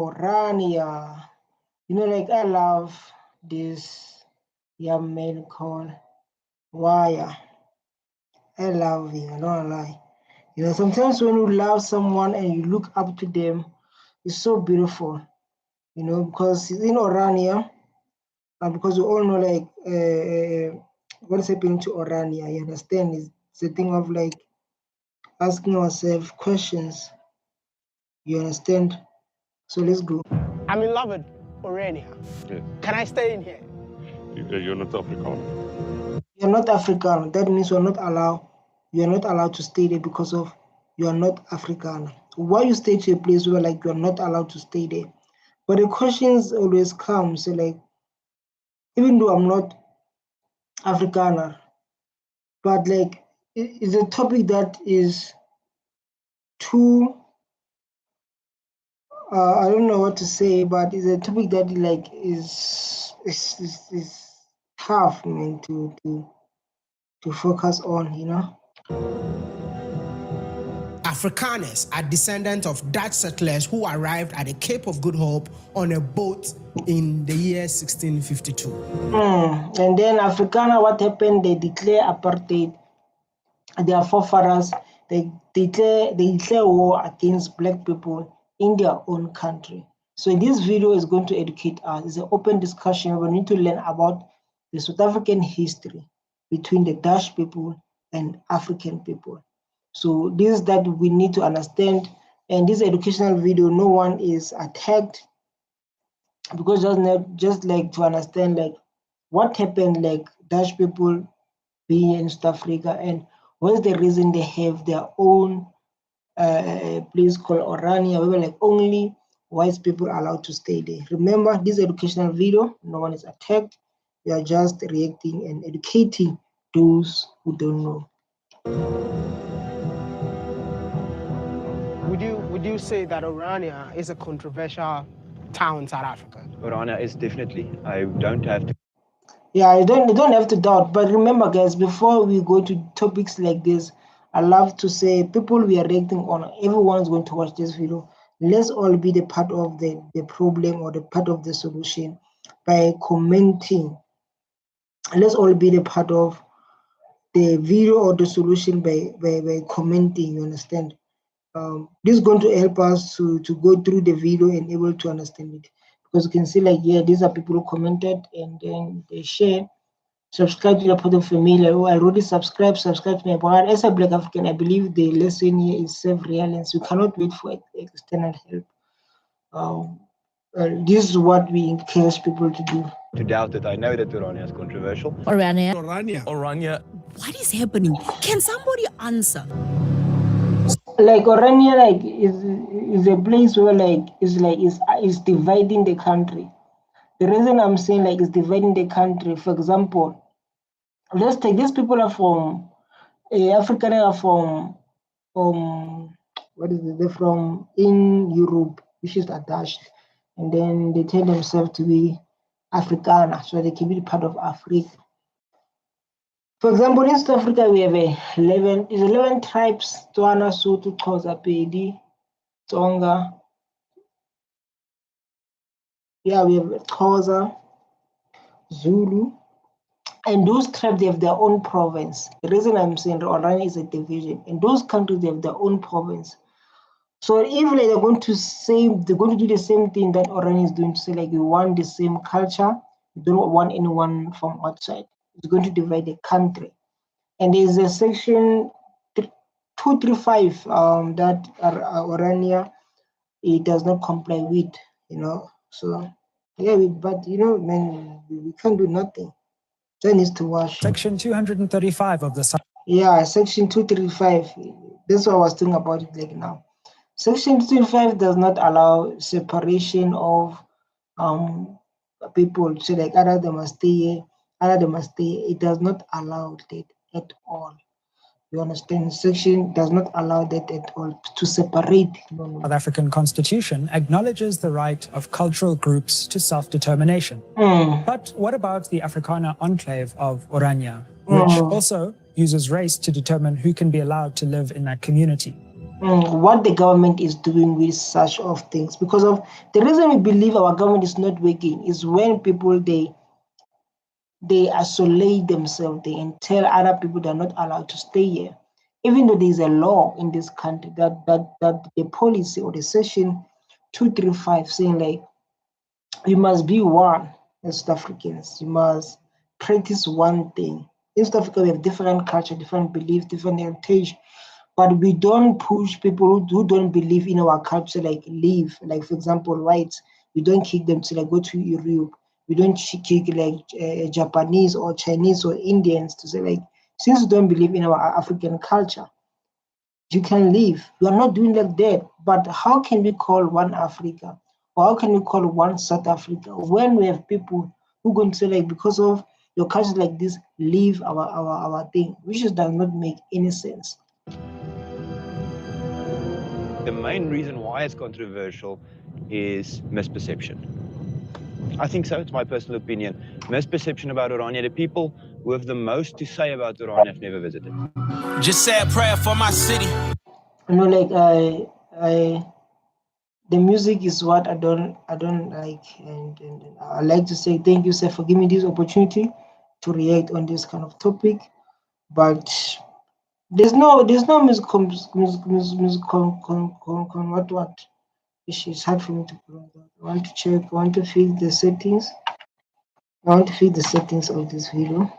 Orania. You know, like I love this young man called Wire. I love him, I don't lie. You know, sometimes when you love someone and you look up to them, it's so beautiful. You know, because in Orania, because we all know like what's happening to Orania. You understand? It's a thing of like asking ourselves questions. You understand? So let's go. I'm in love with Orania. Yes. Can I stay in here? You're not Afrikaner. You're not African. That means you're not allowed to stay there because of you are not African. Why you stay to a place where like you're not allowed to stay there? But the questions always come. So like, even though I'm not Afrikaner, but like it's a topic that is too I don't know what to say, but it's a topic that like is tough, man, to focus on, you know. Afrikaners are descendants of Dutch settlers who arrived at the Cape of Good Hope on a boat in the year 1652. And then Afrikaner, what happened? They declare apartheid. Their forefathers, they declare war against black people in their own country. So this video is going to educate us. It's an open discussion. We need to learn about the South African history between the Dutch people and African people. So this is that we need to understand. And this educational video, no one is attacked, because just like to understand like what happened, like Dutch people being in South Africa, and what's the reason they have their own place called Orania, where like only white people are allowed to stay there. Remember, this educational video, no one is attacked. We are just reacting and educating those who don't know. Would you say that Orania is a controversial town in South Africa? Orania is definitely. I don't have to. Yeah, you don't have to doubt. But remember, guys, before we go to topics like this, I love to say people we are reacting on, everyone's going to watch this video. Let's all be the part of the problem or the part of the solution by commenting. Let's all be the part of the video or the solution by commenting, you understand? This is going to help us to go through the video and able to understand it. Because you can see like, yeah, these are people who commented and then they share. Subscribe to the Pot Family. I already subscribe to my brother. As a Black African, I believe the lesson here is self-reliance. We cannot wait for external help. This is what we encourage people to do. To doubt it, I know that Orania is controversial. Orania. What is happening? Can somebody answer? Like Orania, like is a place where like is dividing the country. The reason I'm saying like it's dividing the country, for example, let's take these people are from African are from what is it? They're from in Europe, which is attached, and then they tell themselves to be Afrikaner, so they can be part of Africa. For example, in South Africa, we have 11 tribes: Tswana, Sotho, Xhosa, Pedi, Tsonga. Yeah, we have Xhosa, Zulu, and those tribes, they have their own province. The reason I'm saying Orania is a division, and those countries, they have their own province. So if like, they're going to do the same thing that Orania is doing, to say like you want the same culture, you don't want anyone from outside. It's going to divide the country. And there's a section 235 that Orania it does not comply with, you know. So yeah, but you know, man, we can't do nothing. That needs to watch. Section 235 of the yeah, section 235. That's what I was talking about it like now. Section 235 does not allow separation of people. So like either they must stay here, either they must stay here. It does not allow that at all. You understand? Section does not allow that at all to separate. No. South African Constitution acknowledges the right of cultural groups to self-determination. But what about the Afrikaner enclave of Orania, which also uses race to determine who can be allowed to live in that community? what the government is doing with such of things. Because of the reason we believe our government is not working is when people they isolate themselves, they tell other people they're not allowed to stay here, even though there's a law in this country that the policy or the section 235 saying like you must be one as South Africans, you must practice one thing. In South Africa, we have different culture, different beliefs, different heritage, but we don't push people who don't believe in our culture like leave. Like for example, whites, we don't kick them to like go to Europe. We don't kick like Japanese or Chinese or Indians to say like, since you don't believe in our African culture, you can leave. You are not doing like that. But how can we call one Africa? Or how can we call one South Africa when we have people who going to say like because of your culture like this, leave our thing, which just does not make any sense. The main reason why it's controversial is misperception. I think so, it's my personal opinion. Misperception about Orania. The people who have the most to say about Orania have never visited. Just say a prayer for my city. You know, like the music is what I don't like, and I like to say thank you, sir, for giving me this opportunity to react on this kind of topic. But there's no what it's hard for me to pronounce that. I want to check. I want to fix the settings. I want to fix the settings of this video.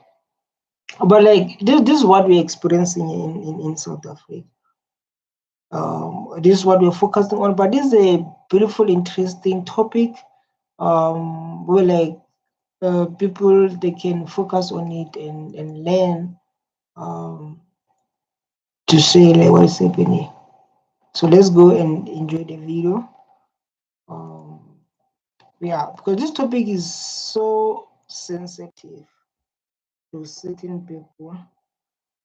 But like this is what we're experiencing in South Africa. This is what we're focusing on. But this is a beautiful, interesting topic. Where like people they can focus on it and learn to say like what's happening. So let's go and enjoy the video. Yeah, because this topic is so sensitive to certain people.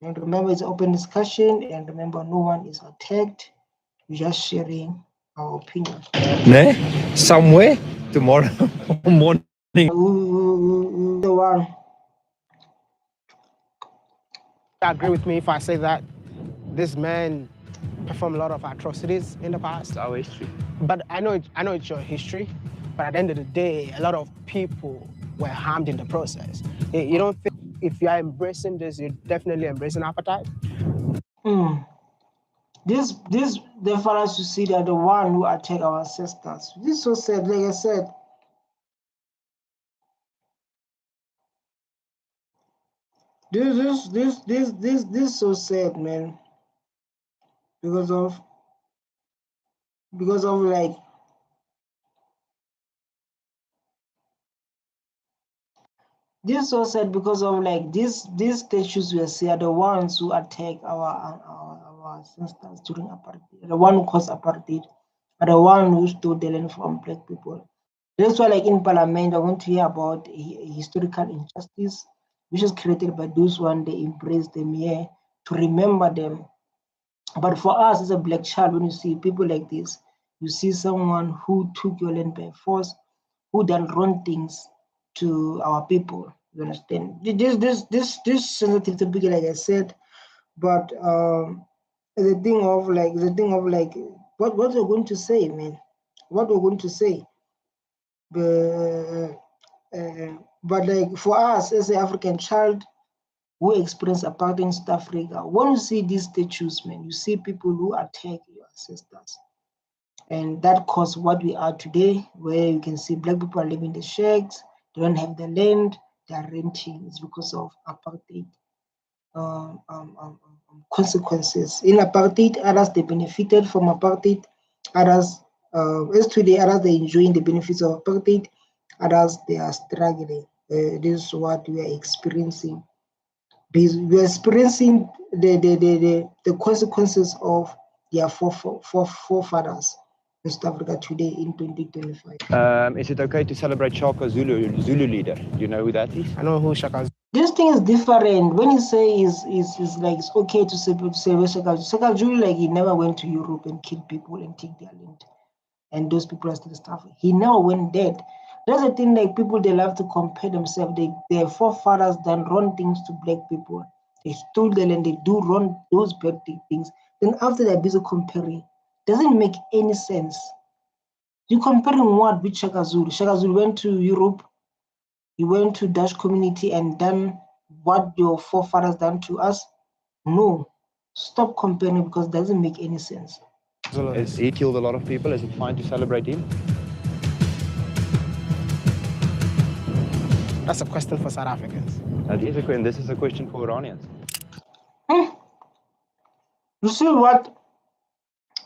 And remember, it's open discussion, and remember, no one is attacked. We're just sharing our opinion. Somewhere tomorrow morning. The one. Agree with me if I say that this man performed a lot of atrocities in the past. It's our history. But I know it's your history. But at the end of the day, a lot of people were harmed in the process. You don't think if you are embracing this, you're definitely embracing apartheid? The fellows you see, they're the one who attack our ancestors. This is so sad. Like I said, this is so sad, man. Because of like this is so sad because of like these statues we see are the ones who attack our ancestors during apartheid. The one who caused apartheid are the one who stole the land from black people. That's why, like in Parliament, I want to hear about historical injustice, which is created by those one they embrace them here to remember them. But for us as a black child, when you see people like this, you see someone who took your land by force, who done wrong things to our people. You understand? This sensitive topic, like I said, but the thing of like what we're going to say, man. What we're going to say. But like for us as an African child who experience apartheid in South Africa, when you see these statues, man, you see people who attack your ancestors. And that caused what we are today, where you can see black people are living in the shacks, they don't have the land, they are renting. It's because of apartheid consequences. In apartheid, others they benefited from apartheid, others as today, others they enjoying the benefits of apartheid, others they are struggling. This is what we are experiencing. We are experiencing the consequences of their forefathers in South Africa today in 2025. Is it okay to celebrate Shaka Zulu leader? Do you know who that is? I know who Shaka. This thing is different. When you say is like it's okay to say Shaka Zulu, like he never went to Europe and killed people and take their land, and those people are still stuff. He never went dead. That's the thing. Like people, they love to compare themselves. Their forefathers done wrong things to black people. They stole the land. They do wrong those bad things. Then after they're busy comparing, doesn't make any sense. You're comparing what with Shaka Zulu? Shaka Zulu went to Europe, he went to Dutch community and done what your forefathers done to us? No. Stop comparing because it doesn't make any sense. He killed a lot of people. Is it fine to celebrate him? That's a question for South Africans. This is a question for Iranians. You see what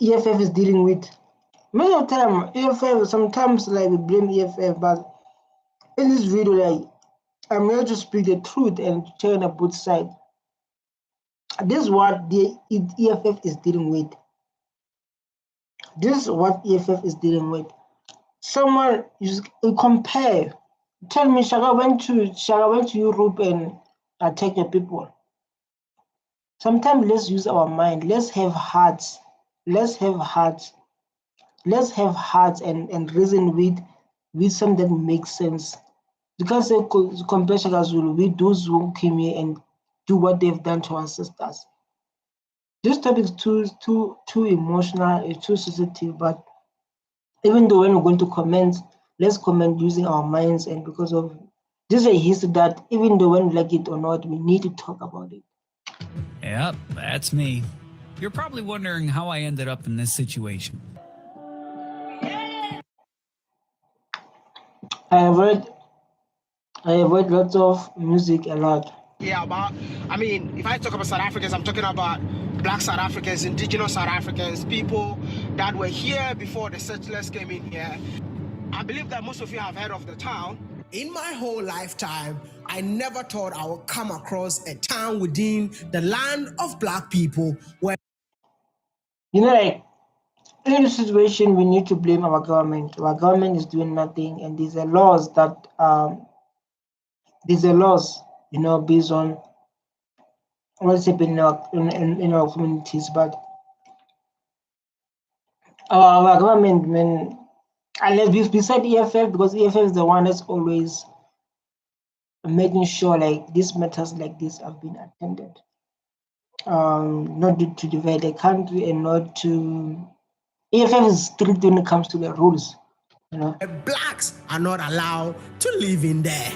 EFF is dealing with? Many of the time, EFF, sometimes like we blame EFF, but in this video, like, I'm here to speak the truth and to tell on both sides. This is what the EFF is dealing with. This is what EFF is dealing with. Someone you compare. Tell me, Shaka went to Europe and attack the people. Sometimes let's use our mind. Let's have hearts. Let's have hearts. Let's have hearts and reason with something that makes sense. You can't say compare Shaka Zulu with those who came here and do what they've done to our sisters. This topic is too emotional, it's too sensitive, but even though when we're going to comment, let's comment using our minds, and because of this is a history that even though when we like it or not, we need to talk about it. Yep, that's me. You're probably wondering how I ended up in this situation. I avoid lots of music a lot. Yeah, but I mean, if I talk about South Africans, I'm talking about Black South Africans, indigenous South Africans, people that were here before the settlers came in here. I believe that most of you have heard of the town. In my whole lifetime, I never thought I would come across a town within the land of Black people where... You know, like, in this situation, we need to blame our government. Our government is doing nothing, and these are laws that, you know, based on what's happening in our communities. But our government, man, unless beside EFF, because EFF is the one that's always making sure like these matters like this have been attended. Not to divide the country and not to... EFF is strict when it comes to the rules. You know, Blacks are not allowed to live in there.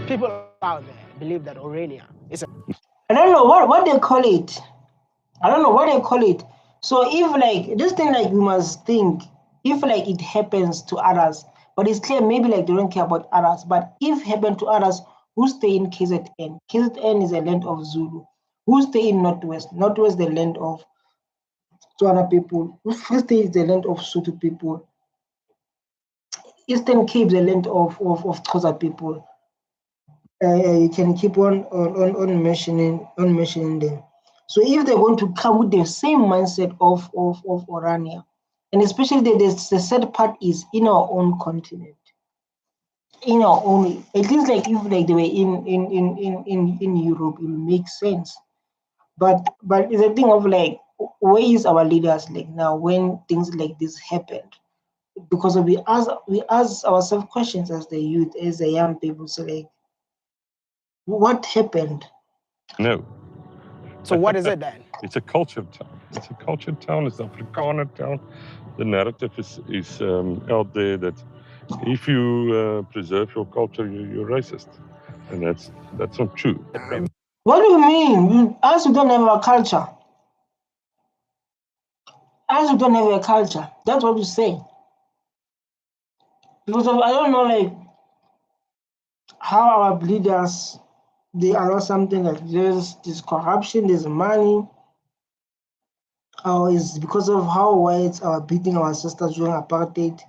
People out there believe that Orania is a... I don't know what they call it. I don't know what they call it. So if like this thing, like we must think, if like it happens to others, but it's clear maybe like they don't care about others, but if it happened to others, who stay in KZN? KZN is a land of Zulu. Who stay in Northwest? Northwest the land of Tswana people. Who stay is the land of Sotho people. Eastern Cape the land of Xhosa people. You can keep on mentioning them. So if they're going to come with the same mindset of Orania, and especially the sad part is in our own continent, in our own, at least like if like they were in Europe, it will make sense. But it's a thing of like, where is our leaders like now when things like this happened? Because we ask ourselves questions as the youth, as the young people. So like, what happened? No. So what is it then? It's a culture town. It's a culture town. It's an Afrikaner town. The narrative is out there that if you preserve your culture, you're racist, and that's not true. What do you mean? Us we don't have a culture. Us we don't have a culture. That's what you say. Because of, I don't know like how our leaders, they allow something like this. There's corruption. There's money. Or is because of how whites are beating our sisters during apartheid,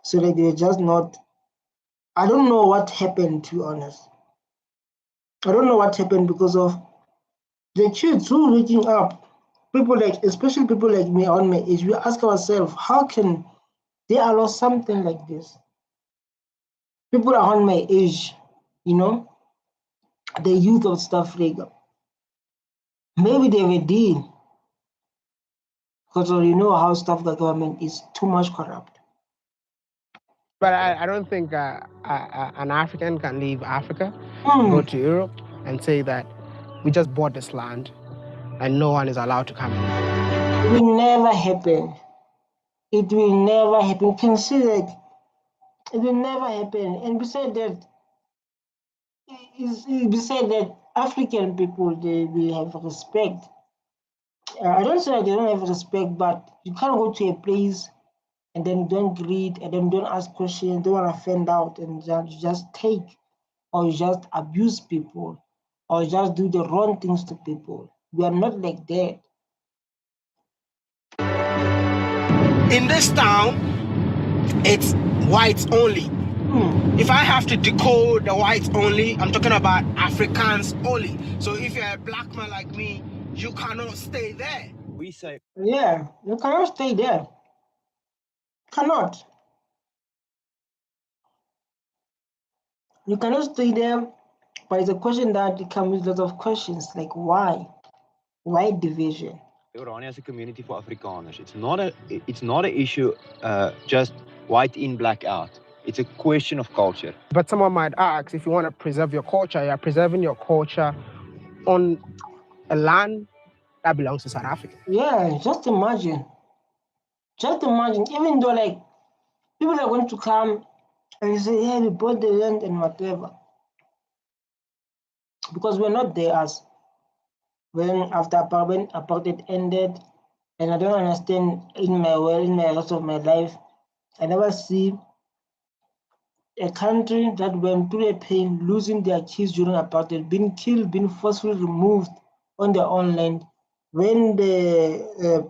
so like they're just not... I don't know what happened, to be honest. I don't know what happened because of the kids who waking up, people like, especially people like me on my age, we ask ourselves, how can they allow something like this? People are on my age, you know, the youth of South Africa. Maybe they were dead. Because you know how South Africa government is too much corrupt. But I don't think an African can leave Africa, go to Europe, and say that we just bought this land and no one is allowed to come in. It will never happen. It will never happen. You can see that it will never happen. And besides that, African people, they have respect. I don't say they don't have respect, but you can't go to a place and then don't greet and then don't ask questions, don't want to find out, and you just take, or you just abuse people, or you just do the wrong things to people. We are not like that. In this town, it's whites only. If I have to decode the whites only, I'm talking about Afrikaans only. So if you're a black man like me, you cannot stay there. We say, yeah, you cannot stay there. Cannot. You cannot stay there, but it's a question that comes with lots of questions, like why? Why division? Orania is a community for Afrikaners. It's not an issue just white in, black out. It's a question of culture. But someone might ask, if you want to preserve your culture, you're preserving your culture on a land that belongs to South Africa. Yeah, just imagine. Just imagine, even though like people are going to come and say, yeah, we bought the land and whatever. Because we're not there as when after apartheid ended, and I don't understand in my rest of my life, I never see a country that went through a pain, losing their kids during apartheid, being killed, being forcefully removed on their own land. When the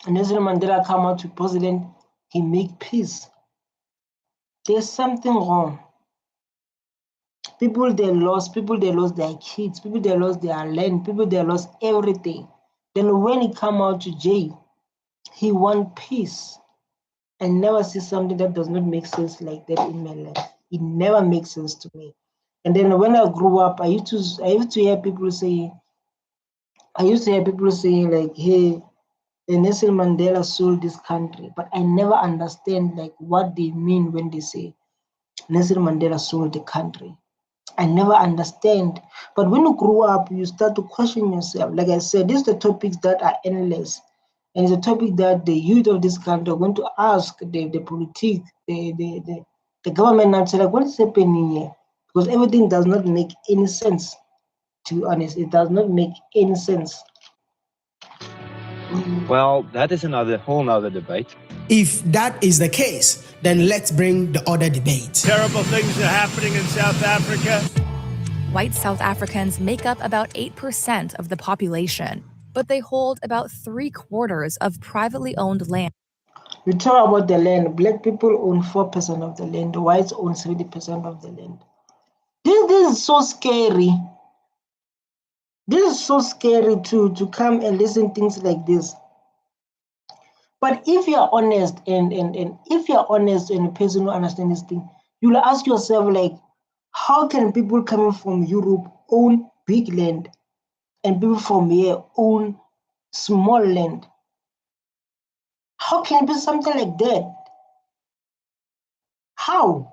Nelson Mandela come out to president, he make peace. There's something wrong. People they lost their kids, people they lost their land, people they lost everything. Then when he come out to jail, he want peace. I never see something that does not make sense like that in my life. It never makes sense to me. And then when I grew up, I used to hear people saying like, hey, Nelson Mandela sold this country, but I never understand like what they mean when they say Nelson Mandela sold the country. I never understand. But when you grow up, you start to question yourself. Like I said, these are the topics that are endless. And it's a topic that the youth of this country are going to ask the politics, the government now say, like, what is happening here? Because everything does not make any sense. To be honest, it does not make any sense. Well, that is whole nother debate. If that is the case, then let's bring the other debate. Terrible things are happening in South Africa. White South Africans make up about 8% of the population, but they hold about 3/4 of privately owned land. We talk about the land. Black people own 4% of the land. The whites own 70% of the land. This is so scary. This is so scary to come and listen to things like this. But if you are honest and if you are honest and a person who understands this thing, you will ask yourself, like, how can people coming from Europe own big land and people from here own small land? How can it be something like that? How?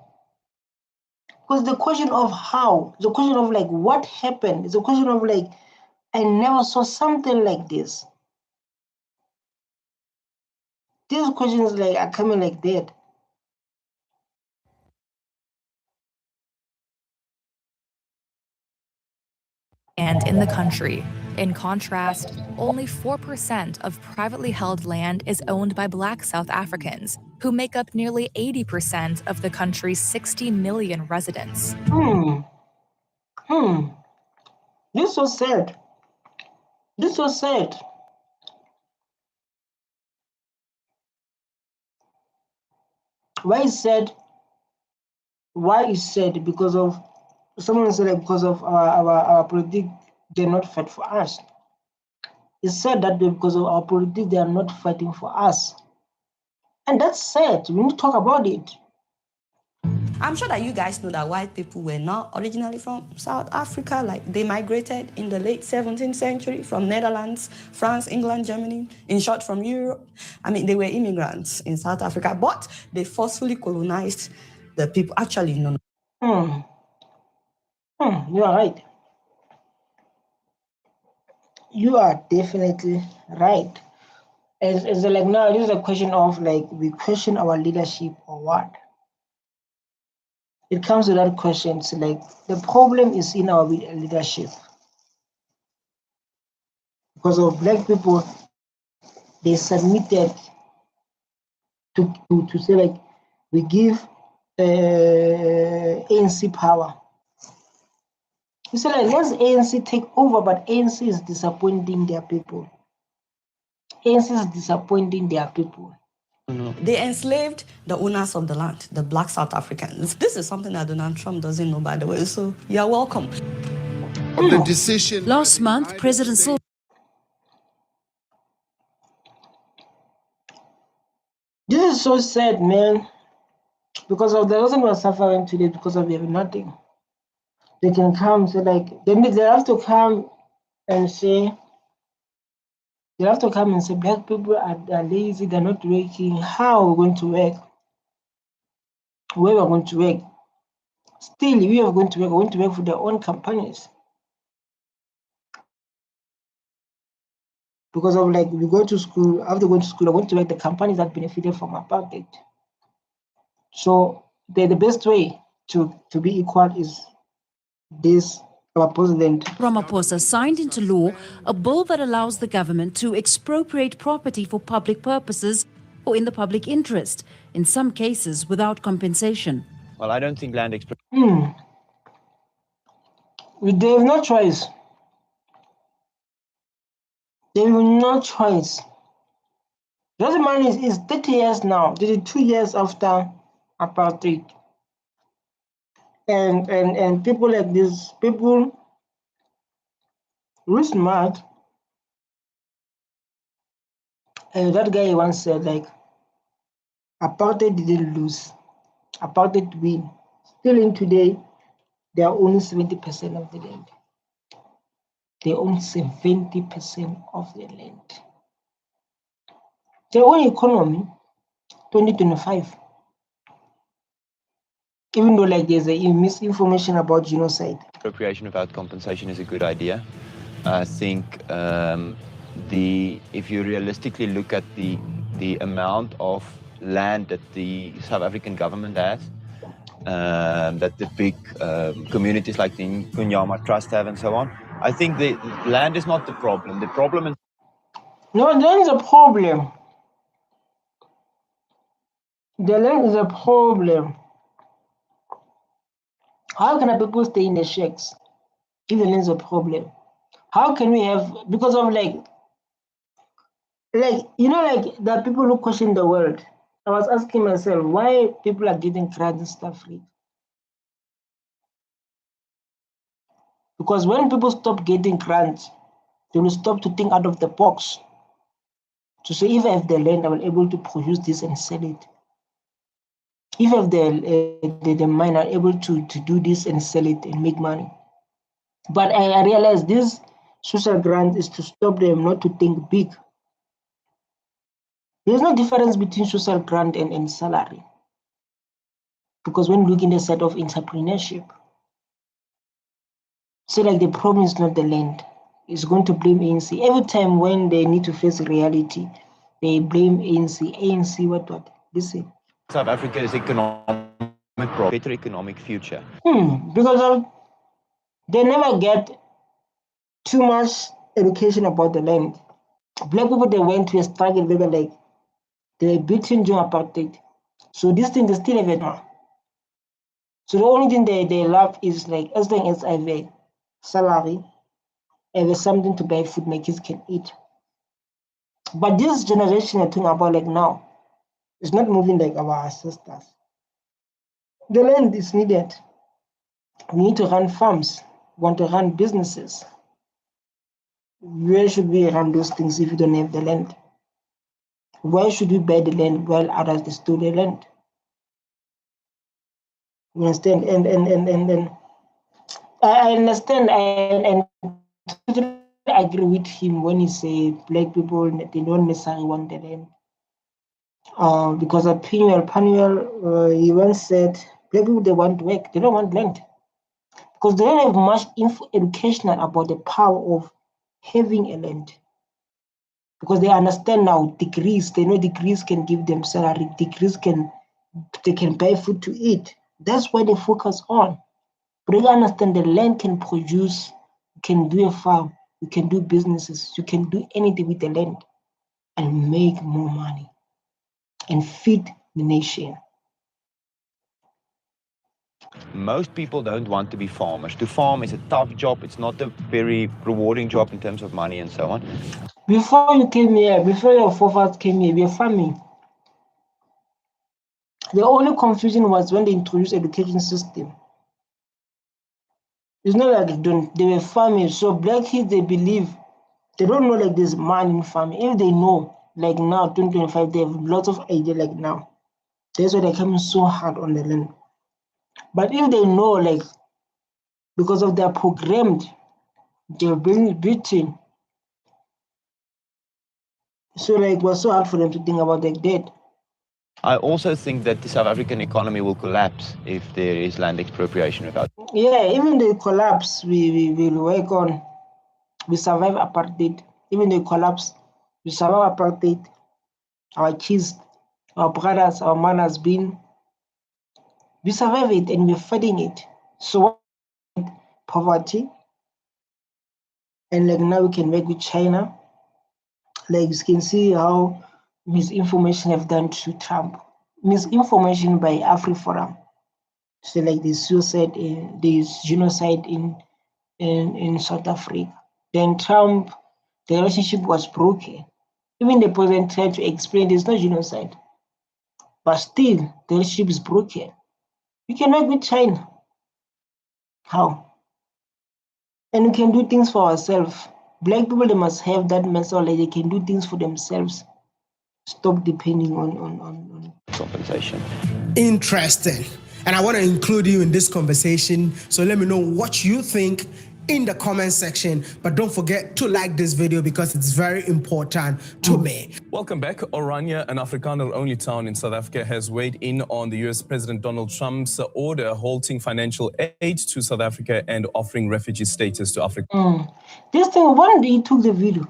Because the question of how, the question of like what happened, is a question of like, I never saw something like this. These questions like are coming like that. And in the country. In contrast, only 4% of privately held land is owned by Black South Africans, who make up nearly 80% of the country's 60 million residents. This was sad. This was sad. Why is sad? Why is sad? Because of someone said like because of our politics, they're not fight for us. It's sad that because of our politics, they are not fighting for us. And that's sad. We need to talk about it. I'm sure that you guys know that white people were not originally from South Africa. Like, they migrated in the late 17th century from Netherlands, France, England, Germany, in short, from Europe. I mean, they were immigrants in South Africa, but they forcefully colonized the people. Actually, no. You are right. You are definitely right. As like now, this is a question of like we question our leadership or what? It comes to that question. It's like the problem is in our leadership because of black people. They submitted to say like we give ANC power. You say like let's ANC take over, but ANC is disappointing their people. ANC is disappointing their people. They enslaved the owners of the land, the black South Africans. This is something that Donald Trump doesn't know, by the way, so you're welcome. The decision. Last month, President Silva. This is so sad, man. Because of the reason we're suffering today, because of nothing. They can come, say like they have to come and say black people are lazy, they're not working. How are we going to work? Where we're going to work? Still, we are going to work. We're going to work for their own companies. Because of like we go to school, after going to school, we're going to work the companies that benefited from apartheid. So the best way to be equal is this. Our president Ramaphosa signed into law a bill that allows the government to expropriate property for public purposes or in the public interest, in some cases without compensation. Well, I don't think land They have no choice. They have no choice. The money is 30 years now, 32 years after apartheid. And people like this, people who smart, and that guy once said like apartheid didn't lose, apartheid win. Still in today, they are only 70% of the land. They own 70% of the land. Their own economy, 2025. Even though like there's a misinformation about genocide. Expropriation without compensation is a good idea. I think if you realistically look at the amount of land that the South African government has, that the big communities like the Kunyama Trust have and so on, I think the land is not the problem. The problem is... No, land is a problem. The land is a problem. How can people stay in the shacks if the land is a problem? How can we have, because of like you know, like there are people who question the world. I was asking myself why people are getting grants and stuff free. Because when people stop getting grants, they will stop to think out of the box. To say, if I have the land, I will be able to produce this and sell it. If I have the mine, I'm able to do this and sell it and make money. But I realized this social grant is to stop them not to think big. There's no difference between social grant and salary. Because when looking at the side of entrepreneurship, so like the problem is not the land. It's going to blame ANC. Every time when they need to face reality, they blame ANC. ANC, what? Listen. South Africa is better economic future. Because they never get too much education about the land. Black people, they went to a struggle, they were like, they were beaten during apartheid. So this thing, they still have it now. So the only thing they love is like, as long as I have a salary, I have something to buy food my kids can eat. But this generation I'm talking about like now, it's not moving like our ancestors. The land is needed. We need to run farms. We want to run businesses. Where should we run those things if we don't have the land? Why should we buy the land while others steal the land? You understand? And I understand and totally agree with him when he said black people, they don't necessarily want the land. Because of Panuel, he once said black people, they want work, they don't want land. Because they don't have much educational about the power of having a land. Because they understand now degrees, they know degrees can give them salary, degrees they can buy food to eat. That's why they focus on. But they understand the land can produce, you can do a farm, you can do businesses, you can do anything with the land and make more money and feed the nation. Most people don't want to be farmers. To farm is a tough job. It's not a very rewarding job in terms of money and so on. Before you came here, before your forefathers came here, we were farming. The only confusion was when they introduced education system. It's not like they were farming. So black kids, they believe, they don't know like there's money in farming. If they know, like now, 2025, they have lots of idea like now. That's why they're coming so hard on the land. But if they know, like, because of their programmed, they're being beaten. So like, it was so hard for them to think about like that. I also think that the South African economy will collapse if there is land expropriation without. Yeah, even the collapse, we will work on. We survive apartheid. Even the collapse, we survive apartheid. Our kids, our brothers, our mothers been. We survive it and we're fighting it. So poverty. And like now we can work with China. Like you can see how misinformation have done to Trump. Misinformation by AfriForum. So like the suicide, there's genocide in South Africa. Then Trump, the relationship was broken. Even the president tried to explain there's no genocide. But still, the relationship is broken. We can work with China. How? And we can do things for ourselves. Black people, they must have that mental like they can do things for themselves. Stop depending on compensation. Interesting. And I want to include you in this conversation. So let me know what you think in the comment section. But don't forget to like this video because it's very important to me. Welcome back. Orania, an Afrikaner-only town in South Africa, has weighed in on the US President Donald Trump's order halting financial aid to South Africa and offering refugee status to Africa. This thing, when he took the video?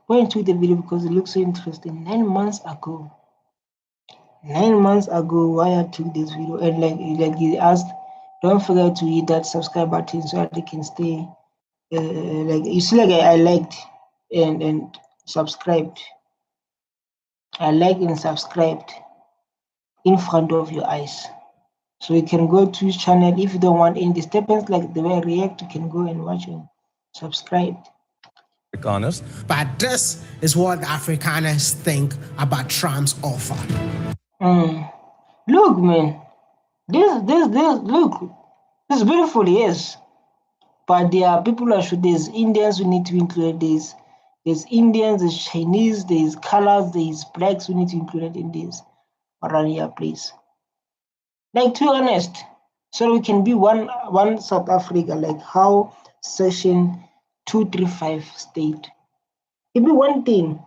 When he took the video, because it looks so interesting. 9 months ago. 9 months ago, why I took this video, and like he asked, don't forget to hit that subscribe button so that they can stay. Like you see, like I liked and subscribed. I liked and subscribed in front of your eyes, so you can go to his channel. If you don't want any disturbance, like the way I react, you can go and watch and subscribe. Afrikaners. But this is what the Afrikaners think about Trump's offer. Look, man, look, it's beautiful, yes, but there are people that should. There's Indians who need to be included. There's Indians, there's Chinese, there's colors, there's blacks who need to be included in this Orania place. Like, to be honest, so we can be one South Africa, like how Section 235 state. It be one thing.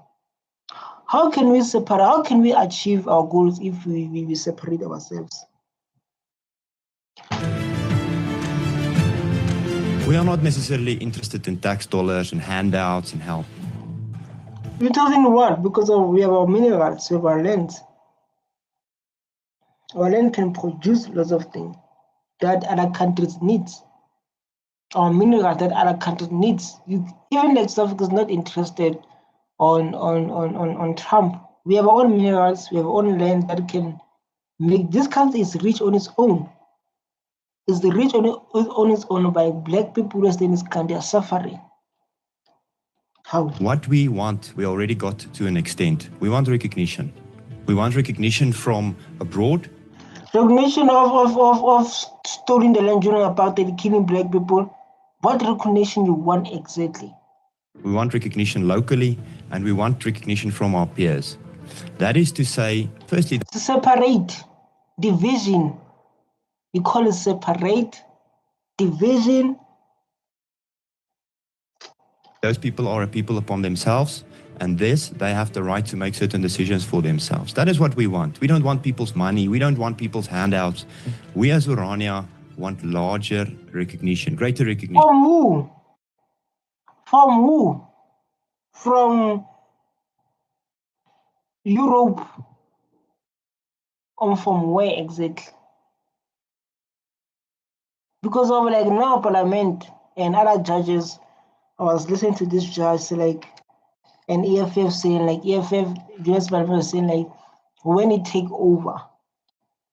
How can we separate? How can we achieve our goals if we separate ourselves? We are not necessarily interested in tax dollars and handouts and help. Interested in what? Because we have our minerals, we have our land. Our land can produce lots of things that other countries need. Our minerals that other countries need. Even like South Africa is not interested on Trump. We have our own minerals, we have our own land that can make this country is rich on its own. It's the rich on its own by black people who are in this country are suffering. How? What we want, we already got to an extent. We want recognition. We want recognition from abroad. Recognition of storing the land, about killing black people. What recognition you want exactly? We want recognition locally, and we want recognition from our peers. That is to say, firstly, to separate, division. You call it separate, division. Those people are a people upon themselves, and this, they have the right to make certain decisions for themselves. That is what we want. We don't want people's money. We don't want people's handouts. We as Orania want larger recognition, greater recognition. From who? From who? From Europe? Or from where exactly? Because of like now Parliament and other judges, I was listening to this judge like and EFF saying like US Parliament was saying like when it take over,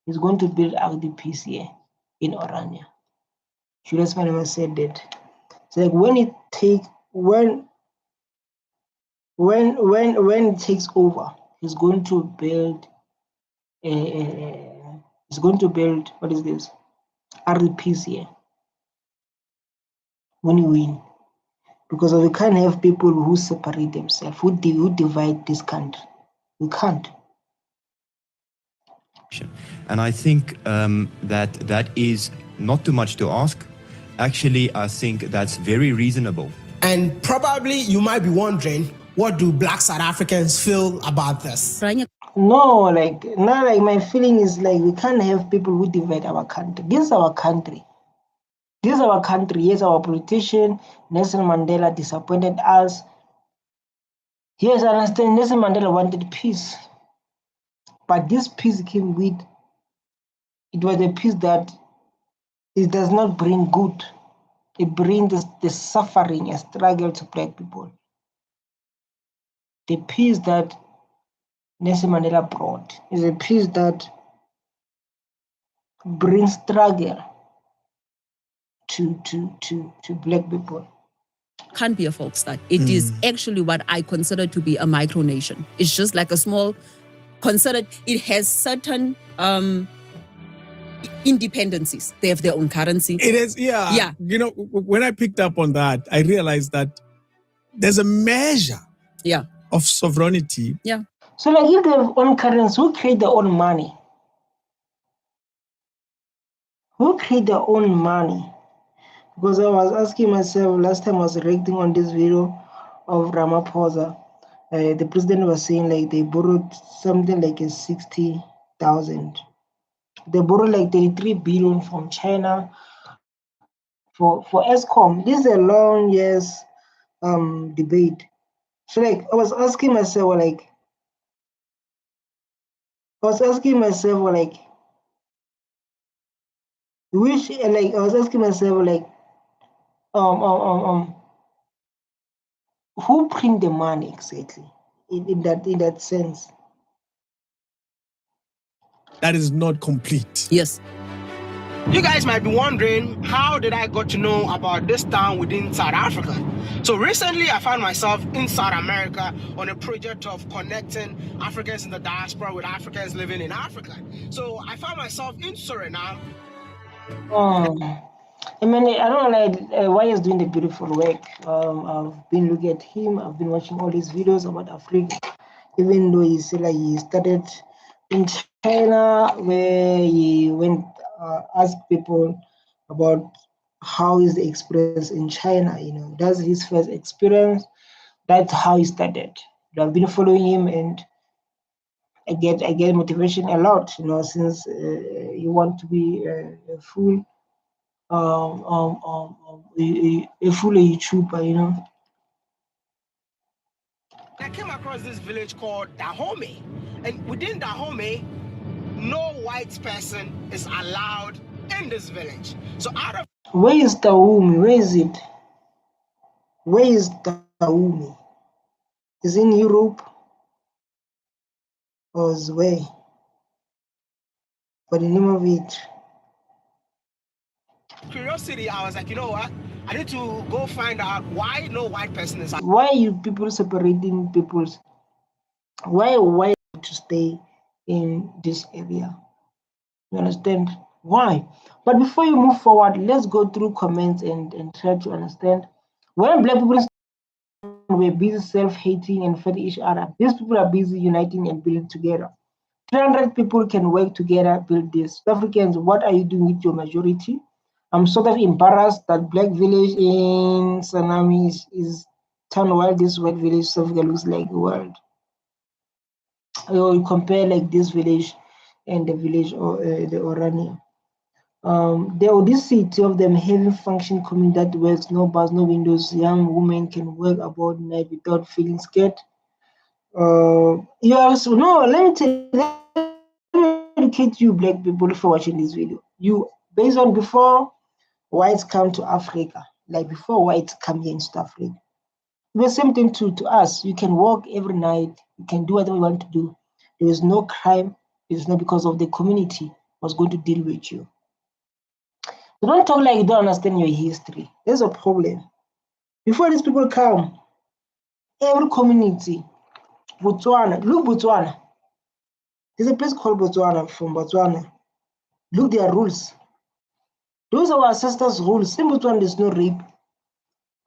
it's going to build IDPs here in Orania. US Parliament said that. So like when it takes over, it's going to build what is this? RDPs here when you win. Because we can't have people who separate themselves, who divide this country. We can't. And I think that is not too much to ask. Actually, I think that's very reasonable. And probably you might be wondering, what do Black South Africans feel about this? No, like my feeling is like we can't have people who divide our country. This is our country. This is our country. Yes, our politician, Nelson Mandela, disappointed us. Yes, I understand Nelson Mandela wanted peace. But this peace came with, it was a peace that it does not bring good. It brings the suffering and struggle to Black people. The peace that Nelson Mandela brought is a peace that brings struggle to Black people. Can't be a false start. It is actually what I consider to be a micronation. It's just like a small considered. It has certain independencies. They have their own currency. It is, yeah. You know, when I picked up on that, I realized that there's a measure of sovereignty. Yeah. So like if they have own currency, who create their own money? Who create their own money? Because I was asking myself last time I was reacting on this video of Ramaphosa, the president was saying like they borrowed something like a 60,000. They borrowed like 33 billion from China for ESCOM. This is a long years debate. So like I was asking myself like who print the money exactly in that sense? That is not complete. Yes. You guys might be wondering, how did I got to know about this town within South Africa? So recently I found myself in South America on a project of connecting Africans in the diaspora with Africans living in Africa. So I found myself in Suriname. I mean, I don't know like why he's doing the beautiful work. I've been looking at him. I've been watching all his videos about Africa. Even though he said like he started in China, where he went asked people about how is the experience in China. You know, that's his first experience. That's how he started. I've been following him, and I get motivation a lot. You know, since you want to be a full a full YouTuber, you know. I came across this village called Dahomey, and within Dahomey, no white person is allowed in this village. So out of where is Dahomey? Where is it? Where is Dahomey? Is it in Europe or is where? But the name of it. Curiosity, I was like, you know what? I need to go find out why no white person is. Why are you people separating peoples? Why to stay in this area? You understand? Why? But before you move forward, let's go through comments and try to understand. When Black people were busy self-hating and fighting each other, these people are busy uniting and building together. 300 people can work together, build this. South Africans, what are you doing with your majority? I'm sort of embarrassed that Black village in Sanami is town while this white village South Africa looks like the world. You compare like this village and the village or the Orania. The audacity of them having function community that works, no bars, no windows. Young women can work about night without feeling scared. You also no. Let me educate you, black people, for watching this video. You based on before whites come to Africa, like before whites come here in South Africa. It was same thing to us. You can walk every night. You can do whatever you want to do. There is no crime. It's not because of the community was going to deal with you. So don't talk like you don't understand your history. There's a problem. Before these people come, every community, Botswana, look Botswana. There's a place called Botswana from Botswana. Look their rules. Those are our ancestors' rules. In Botswana, there's no rape.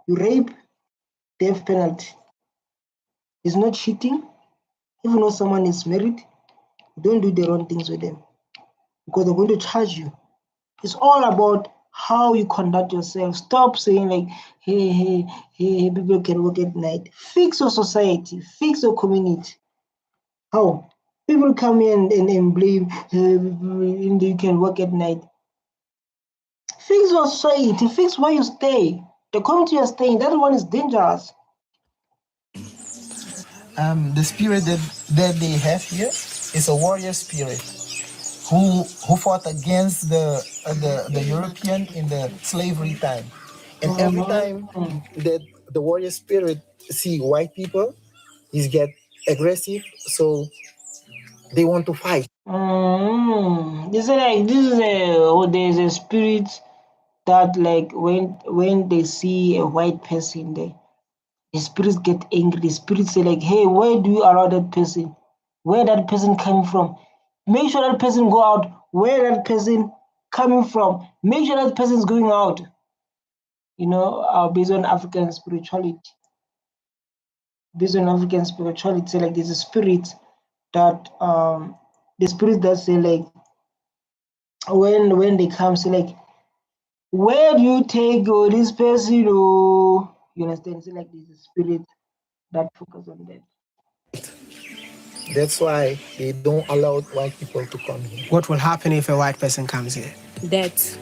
You rape, death penalty. There's no cheating. Even though someone is married, don't do the wrong things with them because they're going to charge you. It's all about how you conduct yourself. Stop saying like, hey, people can work at night. Fix your society. Fix your community. How? People come in and blame, you can work at night. Fix your society. Fix where you stay. The community you're staying, that one is dangerous. The spirit that they have here is a warrior spirit who fought against the European in the slavery time. And every time that the warrior spirit see white people, he get aggressive, so they want to fight. They say like there's a spirit that like when they see a white person there, the spirits get angry. The spirits say like, hey, where do you allow that person? Where that person coming from? Make sure that person go out. Where that person coming from? Make sure that person is going out. You know, based on African spirituality. Based on African spirituality, say like there's a spirit that the spirit that say like when they come, say like, where do you take this person? Oh, you understand? Say like there's a spirit that focus on that. That's why they don't allow white people to come here. What will happen if a white person comes here? That.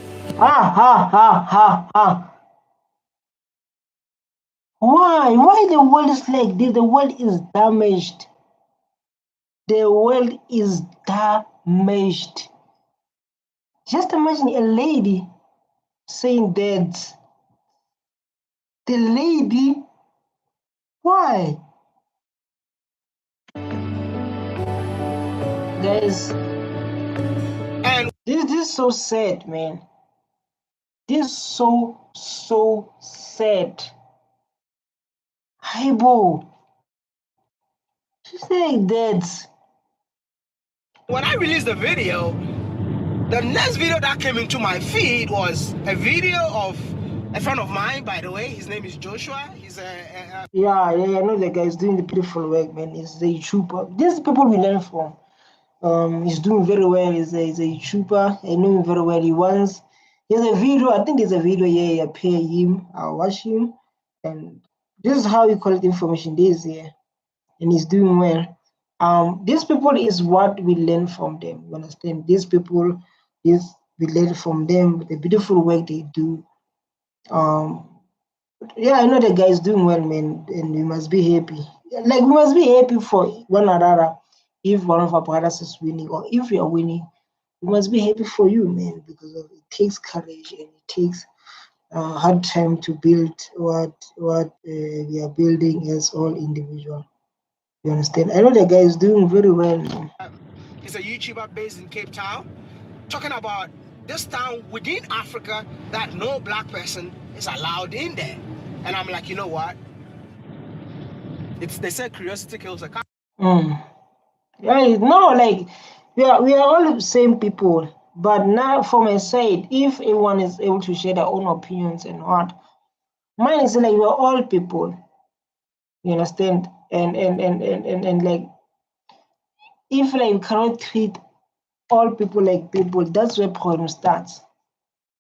Why the world is like this? The world is damaged. The world is damaged. Just imagine a lady saying that. The lady, why? Guys, and this is so sad, man. This is so sad. Haibo, she's saying that. When I released the video, the next video that came into my feed was a video of a friend of mine, by the way. His name is Joshua. He's Yeah, I know the guy is doing the beautiful work, man. He's the YouTuber. These people we learn from. He's doing very well. He's a YouTuber. I know him very well. There's a video. I think there's a video here. I pay him. I'll watch him, and this is how you collect information. This here, and he's doing well. These people is what we learn from them. You understand? These people is we learn from them. The beautiful work they do. Yeah, I know the guy is doing well, man, and we must be happy. Like we must be happy for one another. If one of our brothers is winning, or if we are winning, we must be happy for you, man, because it takes courage and it takes hard time to build what we are building as all individuals. You understand? I know the guy is doing very well, man. He's a YouTuber based in Cape Town, talking about this town within Africa that no black person is allowed in there. And I'm like, you know what? They said curiosity kills a cat. Yeah, no, like we are all the same people. But now, from my side, if everyone is able to share their own opinions and what, mine is like we're all people. You understand? And like, if like you cannot treat all people like people, that's where problem starts.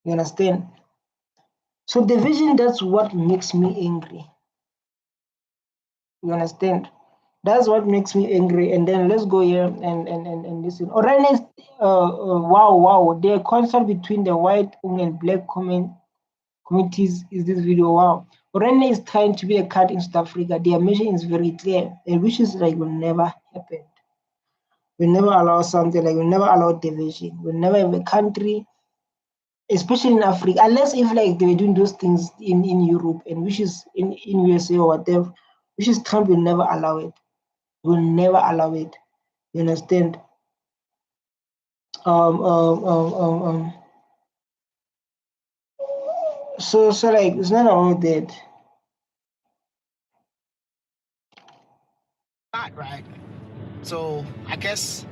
You understand? So division, that's what makes me angry. You understand? That's what makes me angry. And then let's go here and listen. Orania is wow. The concert between the white and black communities is this video. Wow. Orania is trying to be a cut in South Africa. Their mission is very clear, and which is like will never happen. We'll never allow something like we'll never allow division. We'll never have a country, especially in Africa, unless if like they were doing those things in Europe and which is in USA or whatever, which is Trump will never allow it. Will never allow it. You understand? So like it's not about that. Right. So I guess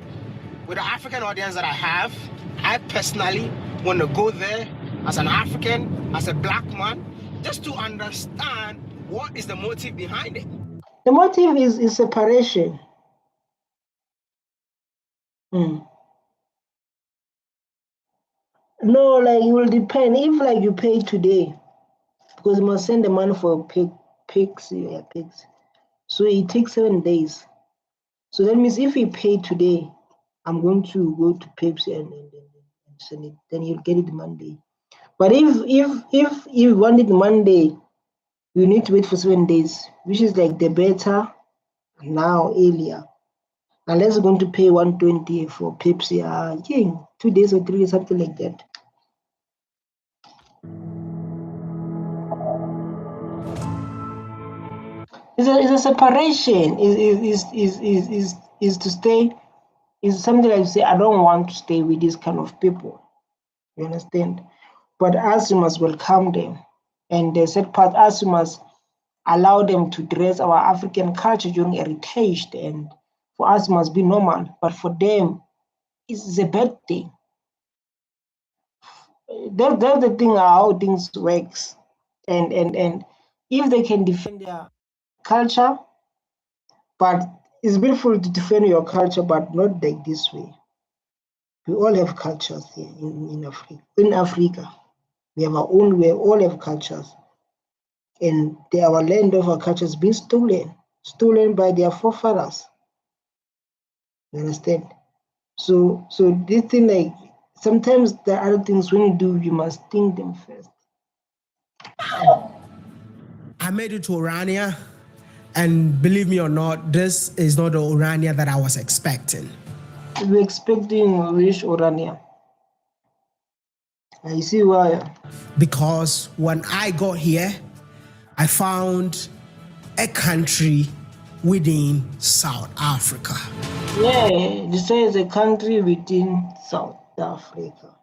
with the African audience that I have, I personally want to go there as an African, as a black man, just to understand what is the motive behind it. The motive is separation. No, like it will depend. If like you pay today, because you must send the money for pigs. So it takes 7 days. So that means if you pay today, I'm going to go to Pepsi and send it. Then you'll get it Monday. But if you want it Monday, you need to wait for 7 days, which is like the better now earlier. Unless you're going to pay 120 for Pepsi, 2 days or 3 days, something like that. It's a separation. Is to stay. Is something like say I don't want to stay with this kind of people. You understand? But us we must welcome them, and the sad part us we must allow them to dress our African culture during heritage, and for us must be normal. But for them, it's a bad thing. That's the thing how things works, and if they can defend their culture, but it's beautiful to defend your culture, but not like this way. We all have cultures here in Africa. In Africa, we have our own way. All have cultures, and our land of our culture has been stolen by their forefathers. You understand? So this thing like sometimes the other things when you do, you must think them first. I made it to Orania, and believe me or not, this is not the Orania that I was expecting. We're expecting rich Orania. I see why. Because when I got here, I found a country within South Africa. Yeah, this is a country within South Africa.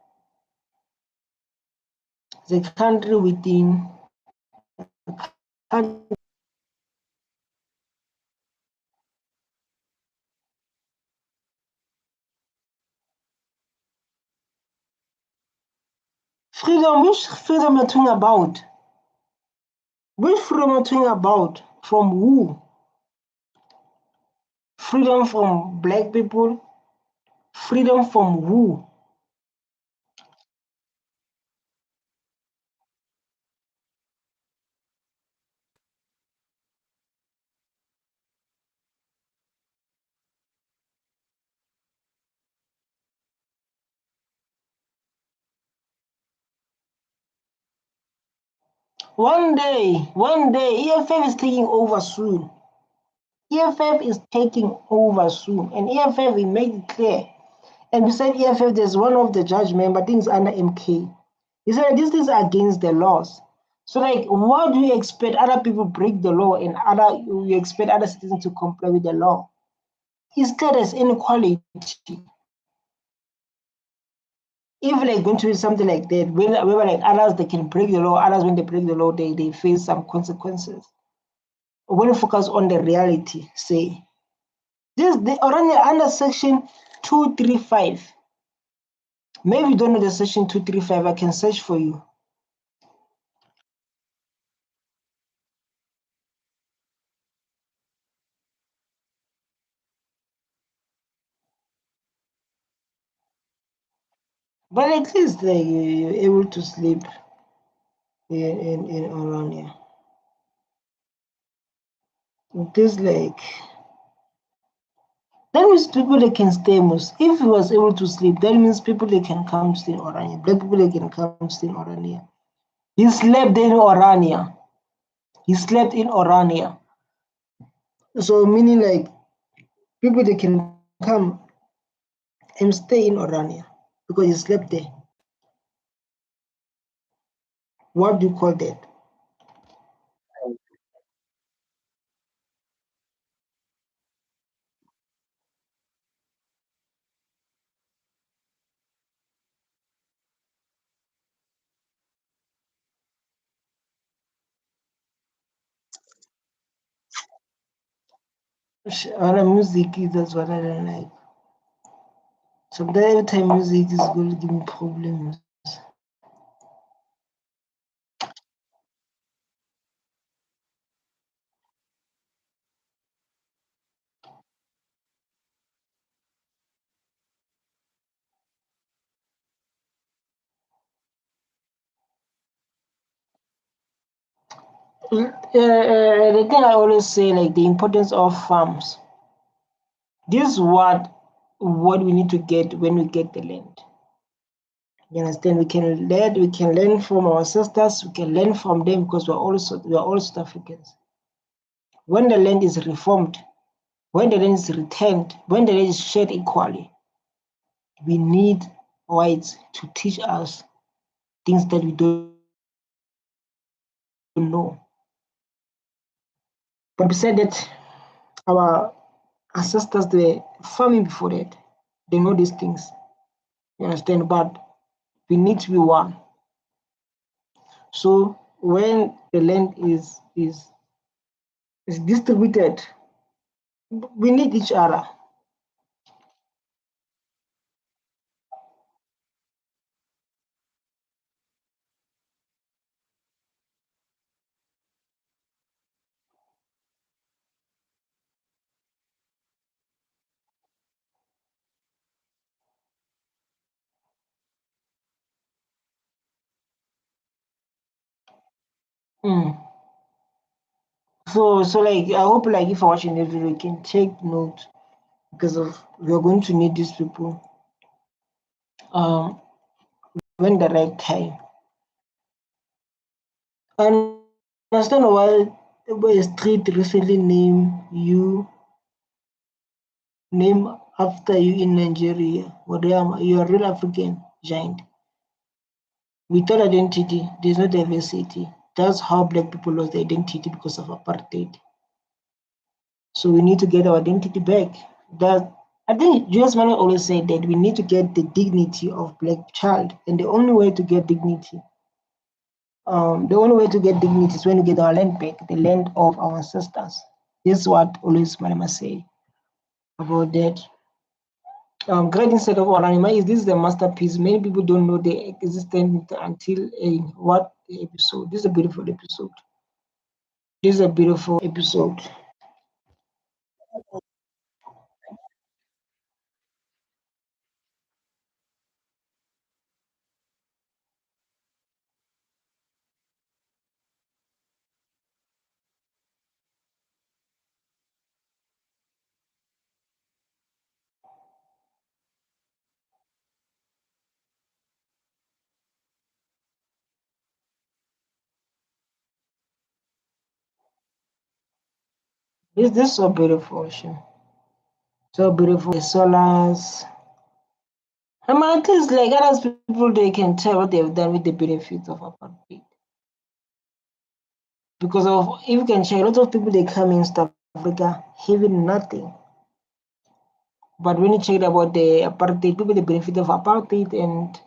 It's a country within a country. Freedom, which freedom you're talking about? Which freedom you're talking about? From who? Freedom from black people? Freedom from who? One day, EFF is taking over soon. EFF is taking over soon, and EFF will make it clear. And beside EFF, there's one of the judge member, things under MK. He said this is against the laws. So, like, what do you expect? Other people break the law, and you expect other citizens to comply with the law? Instead, there's inequality. If like going to be something like that, where like others they can break the law, others when they break the law, they face some consequences. When you focus on the reality, say this the Orania under section 235. Maybe you don't know the section 235, I can search for you. But at least like you're able to sleep in Orania. This like That means people they can stay most. If he was able to sleep, that means people they can come stay in Orania. Black people they can come stay in Orania. He slept in Orania. He slept in Orania. So meaning like people they can come and stay in Orania because he slept there. What do you call that? Music that's what I don't like. Sometimes every time music is going to give me problems. The thing I always say, like the importance of farms. This is what we need to get when we get the land. You understand? We can learn from our sisters, we can learn from them because we are all South Africans. When the land is reformed, when the land is returned, when the land is shared equally, we need whites to teach us things that we don't know. But beside that, our ancestors they were farming before that. They know these things. You understand? But we need to be one. So when the land is distributed, we need each other. Mm. So like I hope like if you're watching this video, you can take note because of we are going to need these people when the right time. I understand why a street recently named after you in Nigeria. Orania, you're a real African giant. Without identity, there's no diversity. That's how black people lost their identity because of apartheid. So we need to get our identity back. That I think Julius Malema always said that we need to get the dignity of black child, and the only way to get dignity, is when we get our land back, the land of our ancestors. This is what always Malema say about that. Great instead of Orania is this the masterpiece. Many people don't know the existence until what episode. This is a beautiful episode. This is a beautiful episode. This is so beautiful, ocean. So beautiful. The solars. I mean, at least like other people, they can tell what they've done with the benefits of apartheid. Because of if you can check, a lot of people they come in South Africa having nothing. But when you check about the apartheid, people the benefit of apartheid, and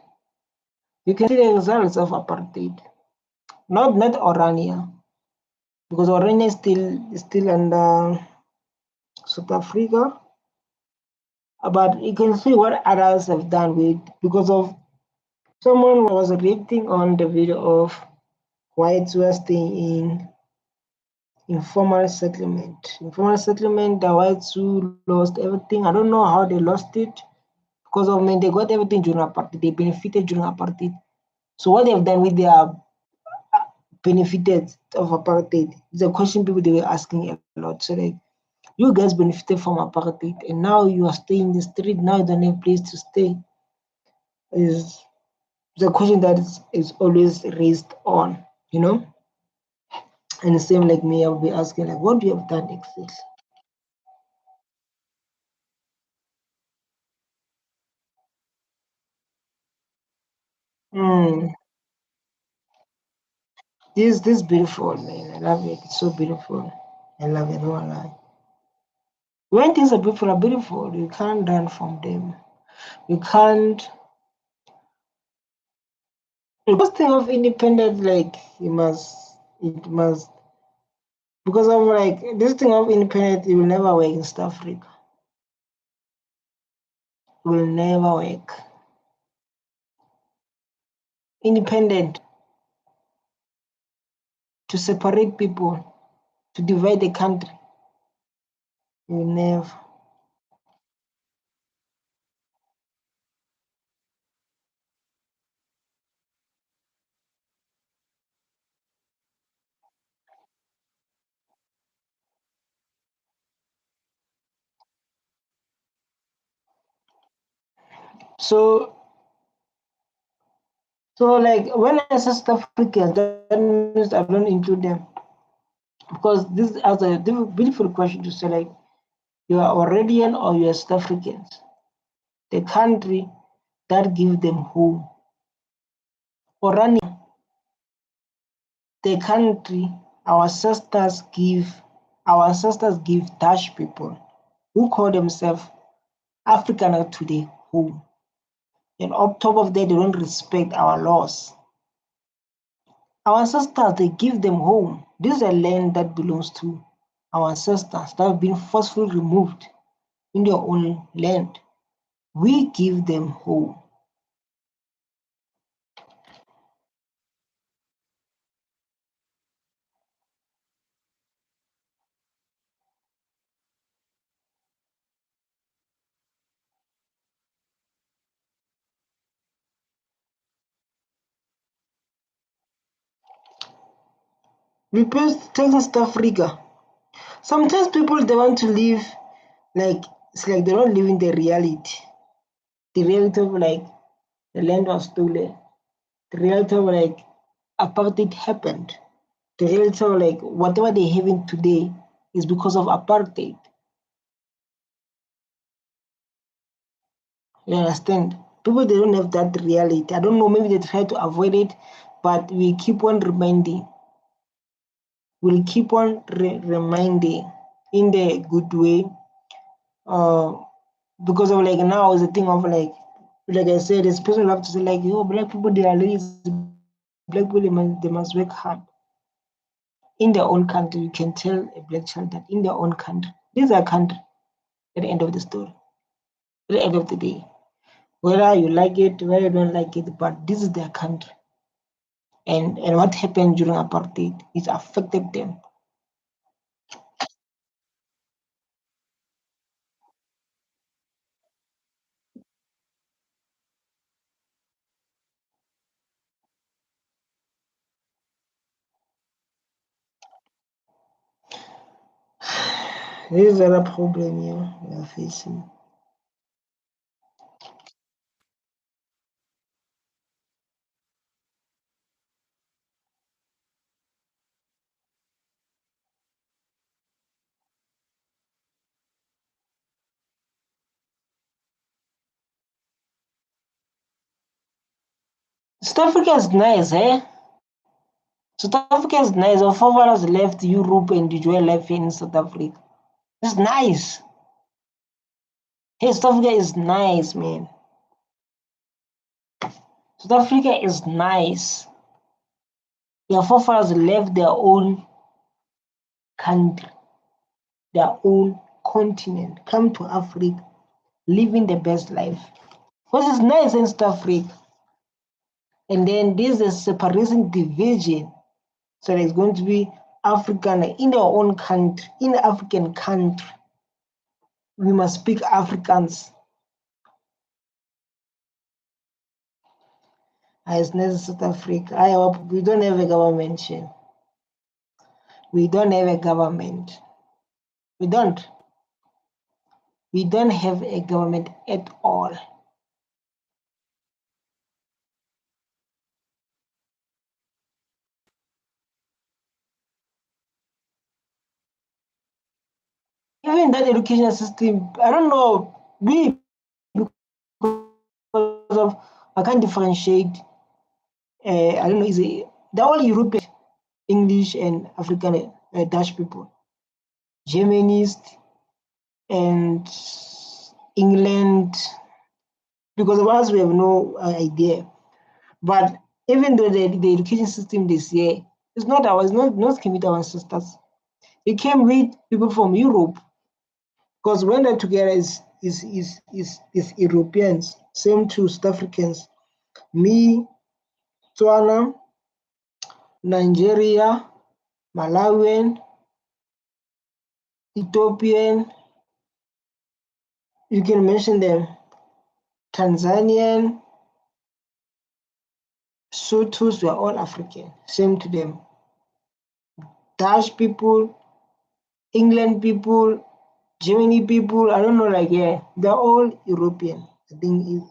you can see the results of apartheid. Not Orania, because Orania is still under South Africa. But you can see what others have done with because of someone was reacting on the video of whites who are staying in informal settlement. Informal settlement, the whites who lost everything. I don't know how they lost it because of they got everything during apartheid. They benefited during apartheid. So what they've done with their benefited of apartheid is a question people they were asking a lot. So like You guys benefited from apartheid, and now you are staying in the street. Now you don't have a place to stay. Is the question that is always raised on, you know? And the same like me, I'll be asking, like, what do you have done exactly? This is beautiful, man. I love it. It's so beautiful. I love it. No lie. When things are beautiful, you can't run from them. You can't. The first thing of independence, like it must, because of like this thing of independence, it will never work in South Africa. It will never work. Independent to separate people, to divide the country. It will never. So like when I say South Africans, that means I don't include them. Because this is a beautiful question to say, like, you are Oranian or you are South Africans. The country that gives them home. Orania, the country our ancestors give Dutch people who call themselves Afrikaner today home. And on top of that, they don't respect our laws. Our ancestors, they give them home. This is a land that belongs to our ancestors that have been forcefully removed in their own land. We give them home. We pay taxes to Africa. Sometimes people, they want to live like it's like they don't live in the reality. The reality of like the land was stolen. The reality of like apartheid happened. The reality of like whatever they're having today is because of apartheid. You understand? People, they don't have that reality. I don't know, maybe they try to avoid it, but we keep on reminding. We'll keep on reminding in the good way. Because of like now is a thing of like I said, it's people have to say like, oh, black people, they are lazy. Black people, they must work hard. In their own country, you can tell a black child that in their own country, this is our country at the end of the story, at the end of the day. Whether you like it, whether you don't like it, but this is their country. And what happened during apartheid, it affected them. This is another problem here we are facing. South Africa is nice, eh? South Africa is nice. Our forefathers left Europe and enjoy life in South Africa. It's nice. Hey, South Africa is nice, man. South Africa is nice. Their forefathers left their own country, their own continent, come to Africa, living the best life. Because it's nice in South Africa. And then there's a separation division. So there's going to be African in their own country, in the African country. We must speak Afrikaans. It's nice in South Africa. I hope we don't have a government here. We don't have a government. We don't. we don't have a government at all. Even that education system, I don't know, we, because of, I can't differentiate, I don't know, they're all European, English and African, Dutch people, Germans and England, because of us, we have no idea. But even though the education system this year, it's not came with our ancestors. It came with people from Europe, because when they're together is Europeans, same to South Africans, me, Tswana, Nigeria, Malawian, Ethiopian, you can mention them, Tanzanian, Sotos were all African, same to them. Dutch people, England people, Germany people, I don't know, like, yeah, they're all European. I think,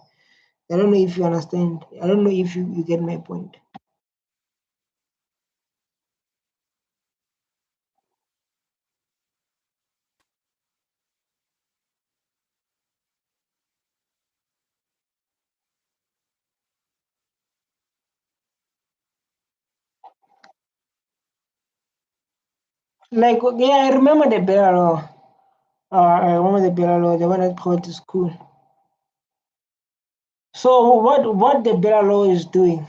I don't know if you understand. I don't know if you get my point. Like, yeah, I remember the Bella law. I remember the Bella law, the one that brought to school. So what the Bella law is doing?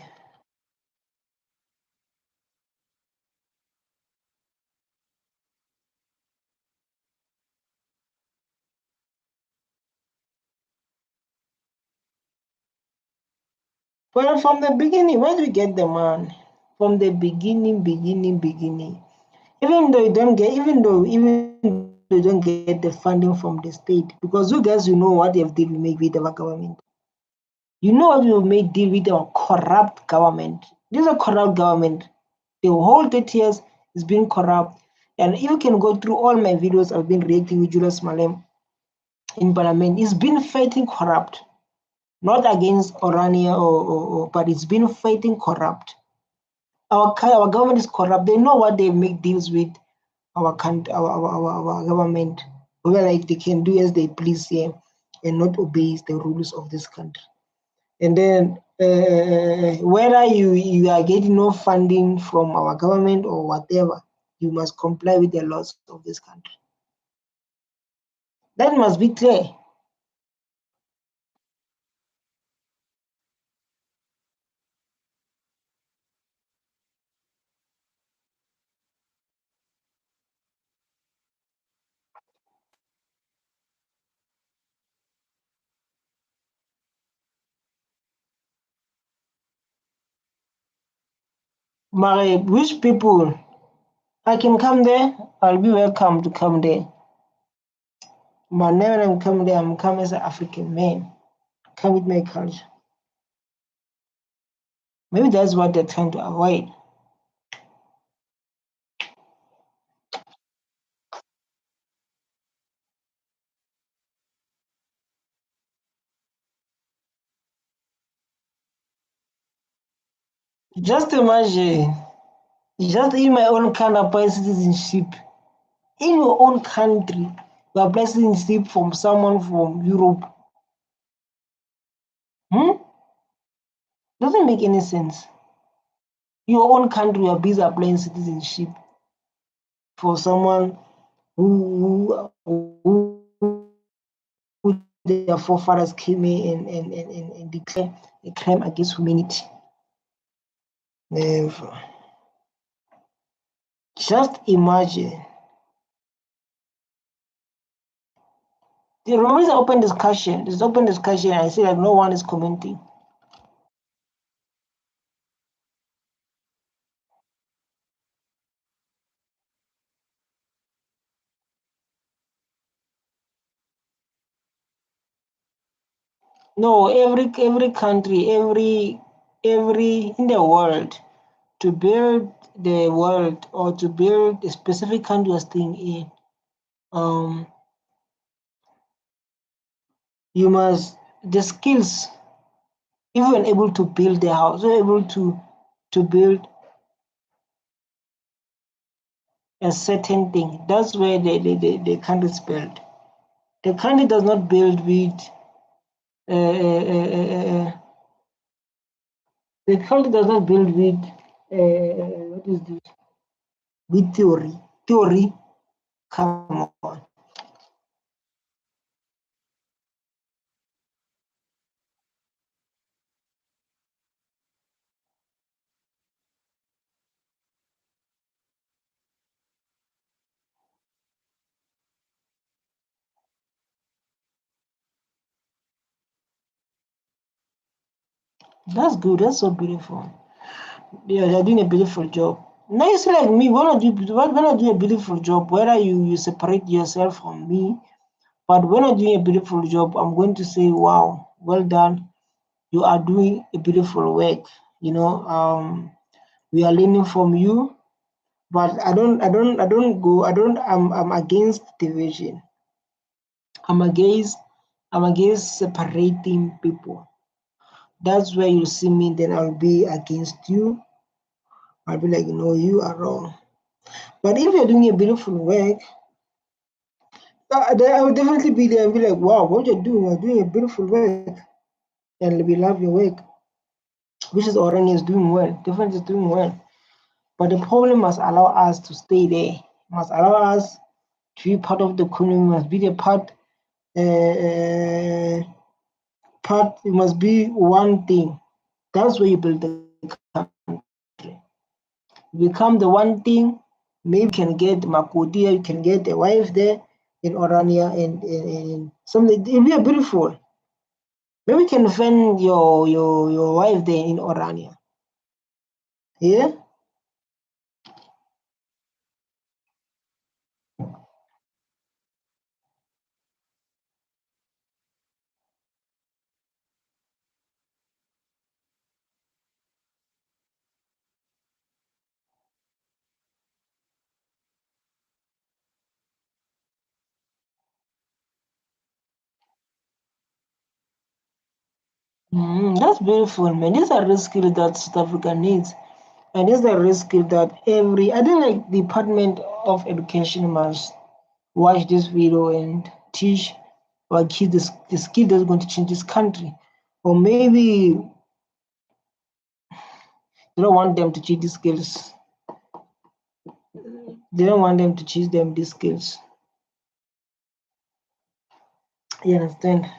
Well, from the beginning, where do we get the man? From the beginning. Even though you don't get the funding from the state, because you guys, you know what they have did we make with our government. You know what we will make deal with our corrupt government. This is a corrupt government. The whole 30 years is being corrupt. And if you can go through all my videos, I've been reacting with Julius Malem in Parliament. It's been fighting corrupt, not against Orania, but it's been fighting corrupt. Our government is corrupt. They know what they make deals with our government, where like they can do as they please here and not obey the rules of this country. And then whether you are getting no funding from our government or whatever, you must comply with the laws of this country. That must be clear. My which people, I can come there, I'll be welcome to come there. But never I'm coming there, I'm coming as an African man. Come with my culture. Maybe that's what they're trying to avoid. Just imagine, just in my own country, apply citizenship. In your own country, you apply citizenship from someone from Europe. Doesn't make any sense. Your own country, you are busy applying citizenship for someone who their forefathers came in and declare a crime against humanity. Never. Just imagine. Remember, it's an open discussion. It's open discussion. I say that no one is commenting. No, every country, every in the world, to build the world or to build a specific country you're staying in, you must, the skills, if you're able to build the house, you're able to build a certain thing. That's where the country is built. The country does not build with the country does not build with what is this? With theory. Theory, come on. That's good. That's so beautiful. Yeah, they're doing a beautiful job. Now it's like me. When I do a beautiful job, whether you separate yourself from me, but when I'm doing a beautiful job, I'm going to say, "Wow, well done. You are doing a beautiful work." You know, we are learning from you. But I'm against division. I'm against separating people. That's where you see me, then I'll be against you. I'll be like, no, you are wrong. But if you're doing a beautiful work, then I will definitely be there and be like, wow, what you're doing a beautiful work. And we love your work. Which is Orania is doing well. Definitely is doing well. But the problem must allow us to stay there. Must allow us to be part of the economy, must be the part, it must be one thing. That's where you build the country. You become the one thing, maybe you can get Makodia, you can get a wife there in Orania and something. It'll be beautiful. Maybe you can find your wife there in Orania. Yeah? That's beautiful, man. These are the skills that South Africa needs. And these are the skills that I think like the Department of Education must watch this video and teach our kids the skill that's going to change this country. Or maybe they don't want them to teach these skills. They don't want them to teach them these skills. You understand?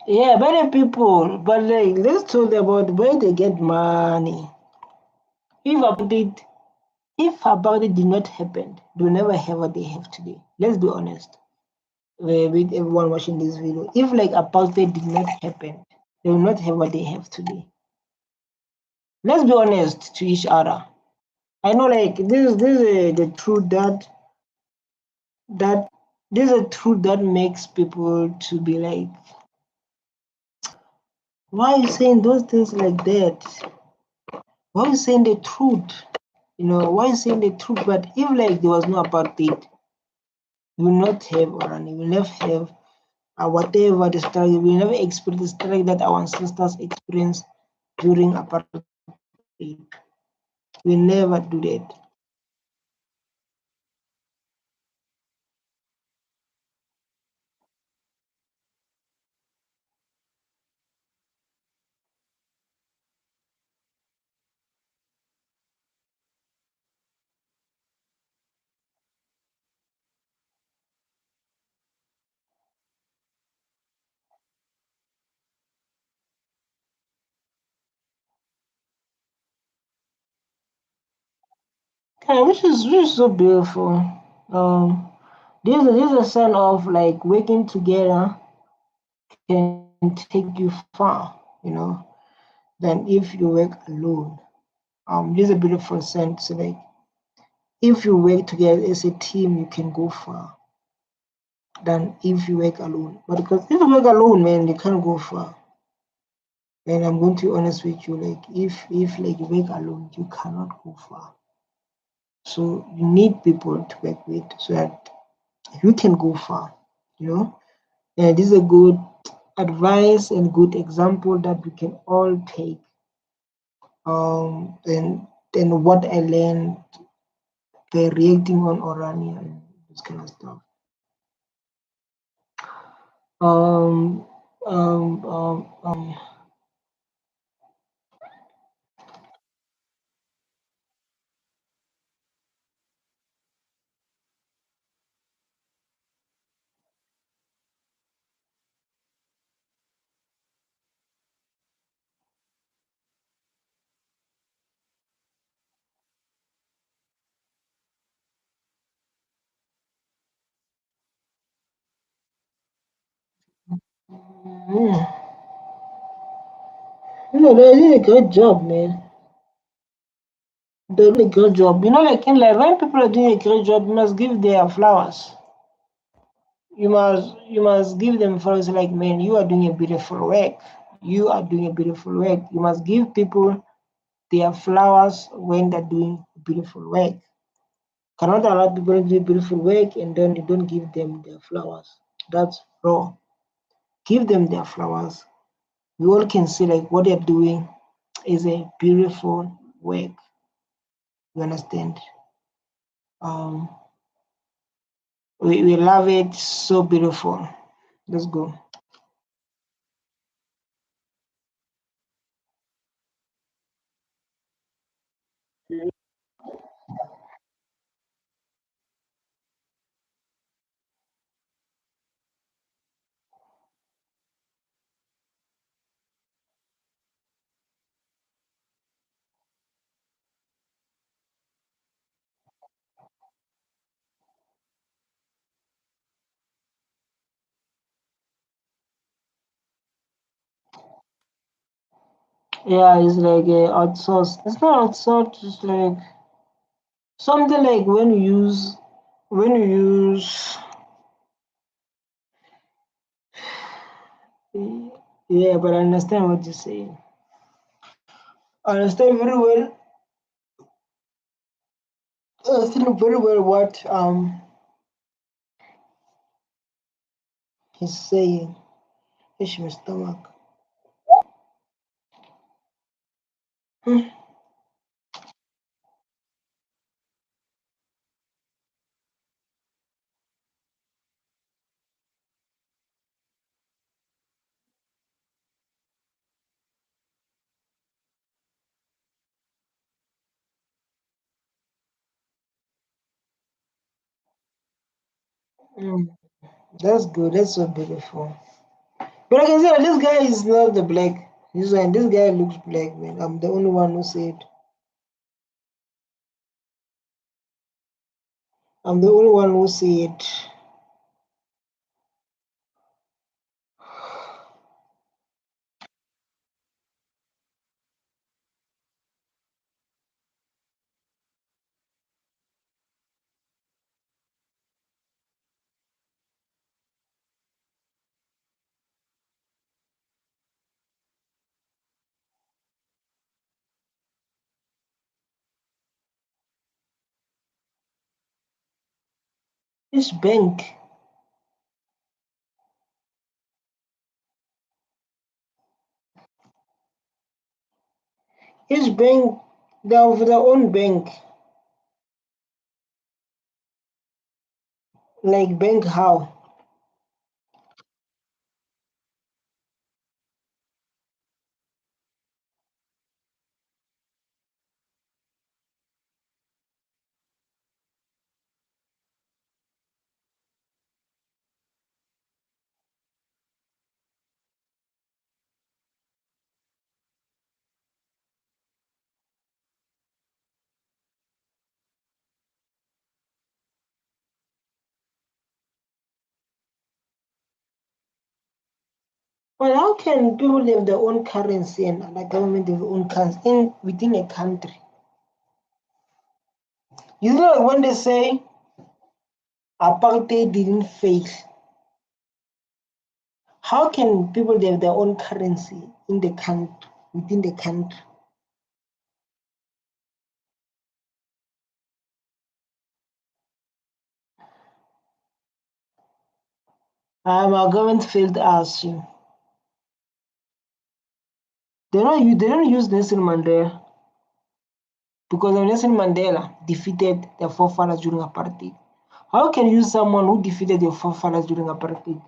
Yeah, better people, but like let's talk about where they get money. If about it did not happen, they will never have what they have today. Let's be honest with everyone watching this video. If like apartheid did not happen, they will not have what they have today. Let's be honest to each other. I know like this is the truth that this is a truth that makes people to be like, why are you saying those things like that? Why are you saying the truth? You know, why are you saying the truth? But if like there was no apartheid, we will not have Orania, we will never have whatever the struggle, we will never experience the struggle that our ancestors experienced during apartheid. We never do that. Yeah, which is so beautiful. This is a sign of like working together can take you far, you know, than if you work alone. This is a beautiful sense. Like if you work together as a team, you can go far. than if you work alone. But because if you work alone, man, you can't go far. And I'm going to be honest with you, like if like you work alone, you cannot go far. So you need people to work with so that you can go far, you know. And this is a good advice and good example that we can all take. And what I learned by reacting on Orania and this kind of stuff. Um, um, um, um, mm. They're doing a great job, man. They're doing a great job. Like in life, when people are doing a great job, you must give their flowers. You must give them flowers like, man, you are doing a beautiful work. You are doing a beautiful work. You must give people their flowers when they're doing beautiful work. Cannot allow people to do beautiful work and then you don't give them their flowers. That's wrong. Give them their flowers. We all can see like what they're doing is a beautiful work. You understand? Um, we love it. So beautiful. Let's go. Yeah, it's like a outsourced. It's not outsourced. It's like something like when you use. Yeah, but I understand what you're saying. I understand very well. I understand very well what he's saying. It's my stomach. Hmm. Mm, that's good. That's so beautiful. But I can say that this guy is not the black. This guy looks black, man. I'm the only one who said. I'm the only one who said. This bank. His bank. They have their own bank. Like bank how? Well, how can people have their own currency and the government have their own currency within a country? When they say apartheid didn't fail, How can people have their own currency in the country, within the country? Our government failed us. They don't use Nelson Mandela because Nelson Mandela defeated their forefathers during apartheid. How can you use someone who defeated your forefathers during apartheid?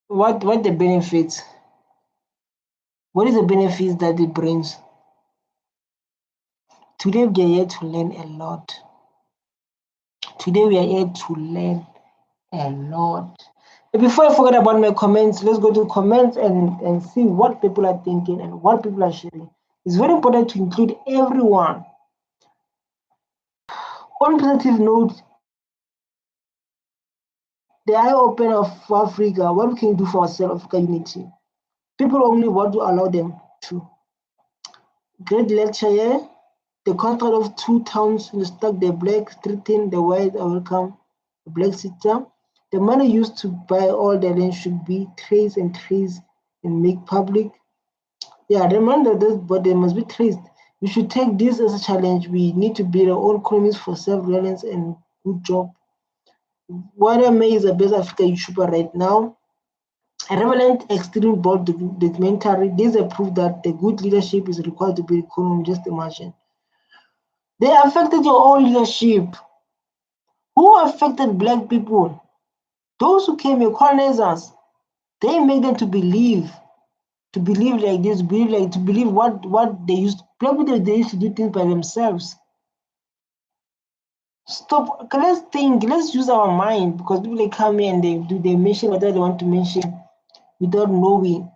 What the benefits? What is the benefits that it brings? Today we are here to learn a lot. Today we are here to learn a lot. But before I forget about my comments, let's go to comments and see what people are thinking and what people are sharing. It's very important to include everyone. On positive note, the eye open of Africa, what we can do for ourselves, Africa unity. People only want to allow them to. Great lecture here. The contract of two towns in the stock, the black threaten the white welcome the black system. The money used to buy all the land should be traced and make public. Yeah, remember this, but they must be traced. We should take this as a challenge. We need to build our own economies for self-reliance and good job. What May is the best Africa YouTuber right now. A relevant extreme board documentary. This is a proof that the good leadership is required to build economy. Just imagine. They affected your own leadership. Who affected black people? Those who came here, colonizers. They made them to believe like this, to believe what they used. Black people, they used to do things by themselves. Stop. Let's think. Let's use our mind, because people they come here and they mention whatever they want to mention without knowing.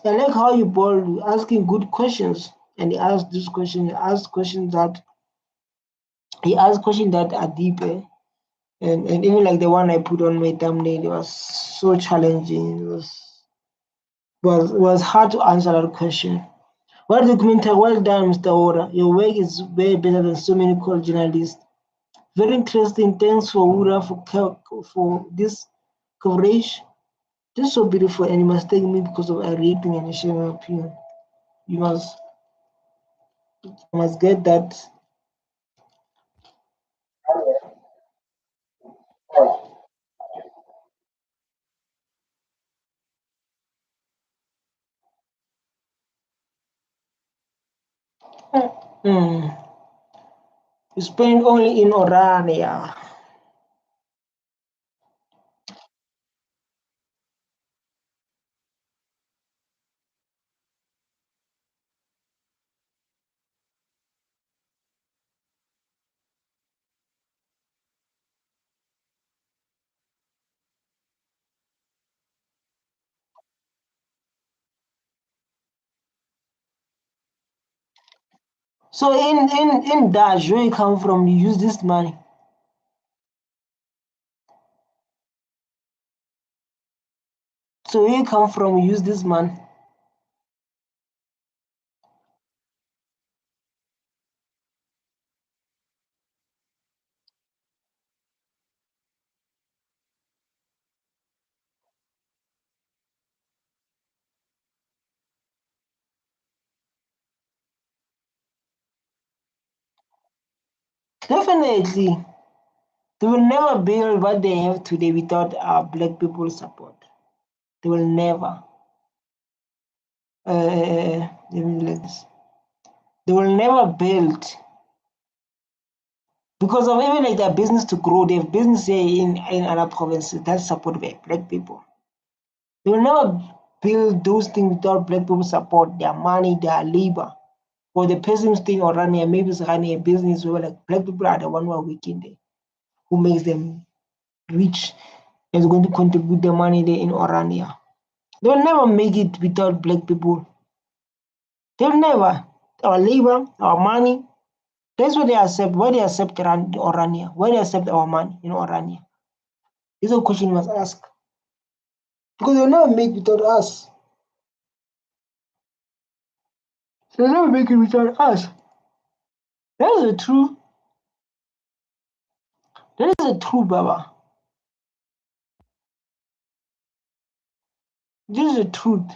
I like how you bold asking good questions, and he asked this question. He asked questions that are deep, and even like the one I put on my thumbnail, it was so challenging. It was hard to answer that question. Well documented, well done, Mr. Ora. Your work is way better than so many called journalists. Very interesting. Thanks for Ura for this coverage. Just so beautiful, and you must take me because of a rating and sharing my opinion. You must get that. You spend only in Orania. So in Dash, where you come from, you use this money. So where you come from, you use this money. Definitely. They will never build what they have today without our black people's support. They will never. Let me like this. They will never build because of even like their business to grow. They have business here in other provinces that's supported by black people. They will never build those things without black people support, their money, their labor. Or the person staying or running, maybe it's running a business where like black people are the one who are working there, who makes them rich and is going to contribute the money there in Orania. They will never make it without black people. They'll never. our labor, our money. That's what they accept. Why they accept Orania? Why they accept our money in Orania? This is a question you must ask. Because they'll never make without us. They'll never make it without us. That is the truth. That is the truth, Baba. This is the truth.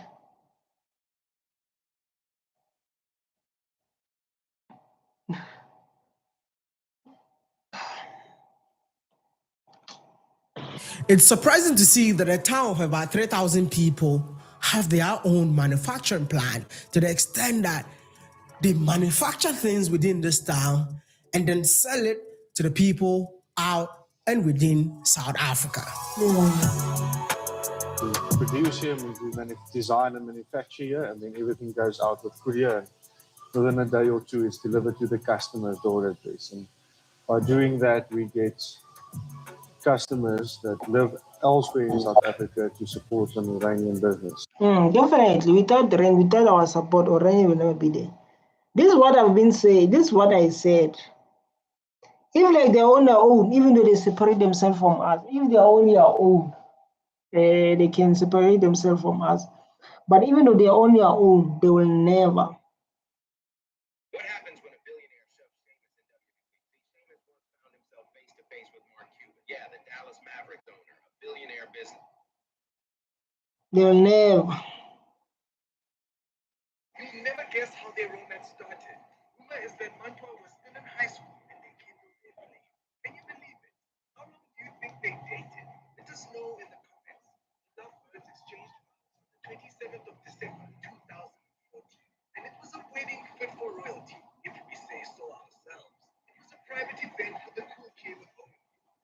It's surprising to see that a town of about 3,000 people have their own manufacturing plant to the extent that they manufacture things within this town and then sell it to the people out and within South Africa. We produce here, we design and manufacture here, and then everything goes out with courier. Within a day or two, it's delivered to the customer's door address. And by doing that, we get customers that live elsewhere in South Africa to support an Iranian business. Definitely. Without the rain, without our support, Orania will never be there. This is what I've been saying. This is what I said. If like they own their own, even though they separate themselves from us, if they own their own, they can separate themselves from us. But even though they own their own, they will never. What happens when a billionaire shoves famous in WPP? Famous once found himself face to face with Mark Cuban. Yeah, the Dallas Mavericks owner, a billionaire business. They will never. You'll never guess how their romance started. Rumor is that Mantua was still in high school and they kindled their flame. Can you believe it? How long do you think they dated? Let us know in the comments. Lovebirds exchanged vows on the 27th of December 2014. And it was a wedding fit for royalty, if we say so ourselves. It was a private event for the cool kid with home.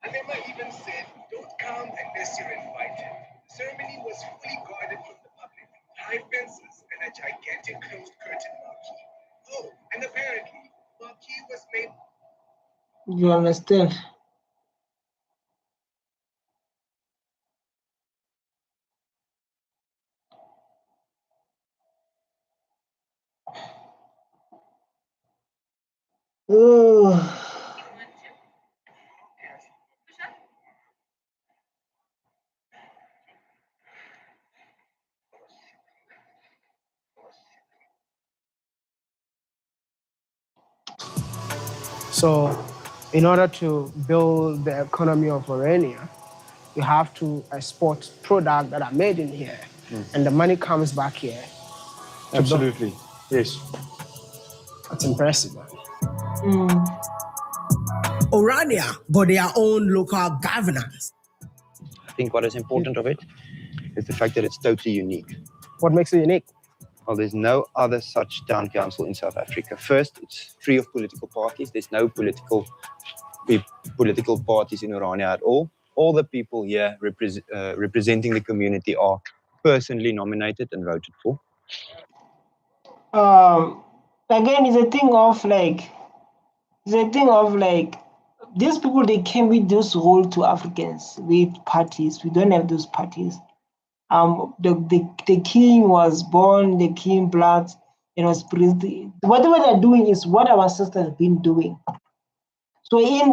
Alema even said, don't come unless you're invited. The ceremony was fully guarded from the public, high fences, and a gigantic closed curtain marquee. Oh, and apparently, marquee was made. You understand? Oh. So, in order to build the economy of Orania, you have to export products that are made in here, and the money comes back here. Absolutely, yes. That's impressive, man. Orania got their own local governance. I think what is important of it is the fact that it's totally unique. What makes it unique? Well, there's no other such town council in South Africa. First, it's free of political parties. There's no political parties in Orania at all. All the people here representing the community are personally nominated and voted for. Again, it's a thing of like, these people, they came with those role to Africans with parties. We don't have those parties. The king was born, the king blood, was whatever they're doing is what our ancestors have been doing. So in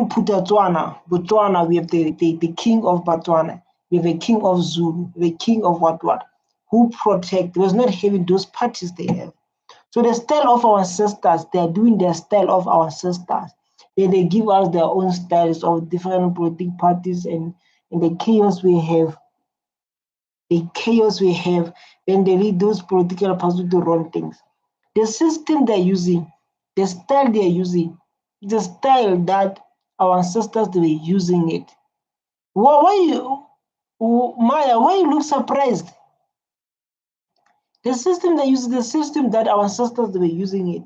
Botswana, we have the king of Botswana, we have a king of Zulu, the king of what, who protect. There was not having those parties they have. So the style of our ancestors, they are doing their style of our ancestors. They give us their own styles of different political parties, and the chaos we have. Then they lead those political parties to do wrong things. The system they're using, the style they're using, the style that our ancestors were using it. Maya, why you look surprised? The system they use, the system that our ancestors were using it.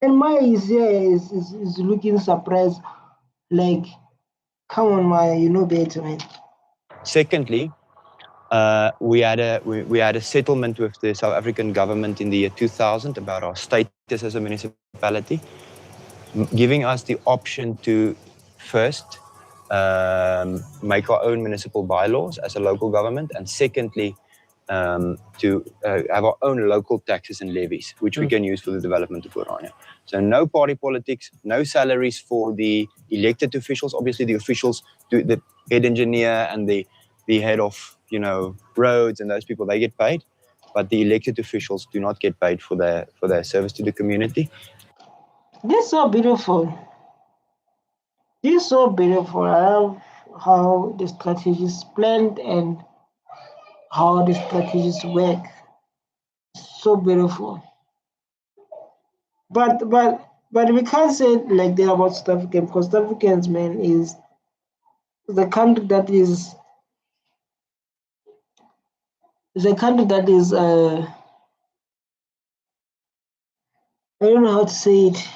And Maya is here, is looking surprised, like, come on, Maya, you know better, man. Secondly, we had a settlement with the South African government in the year 2000 about our status as a municipality, giving us the option to first make our own municipal bylaws as a local government, and secondly, to have our own local taxes and levies, which we can use for the development of Orania. So no party politics, no salaries for the elected officials. Obviously, the officials, the head engineer and the head of, you know, roads and those people, they get paid, but the elected officials do not get paid for their service to the community. This is so beautiful. This is so beautiful. I love how the strategy is planned and how the strategies work. So beautiful. But we can't say it like that about South Africa, because South Africans, man, is the country that is I don't know how to say it.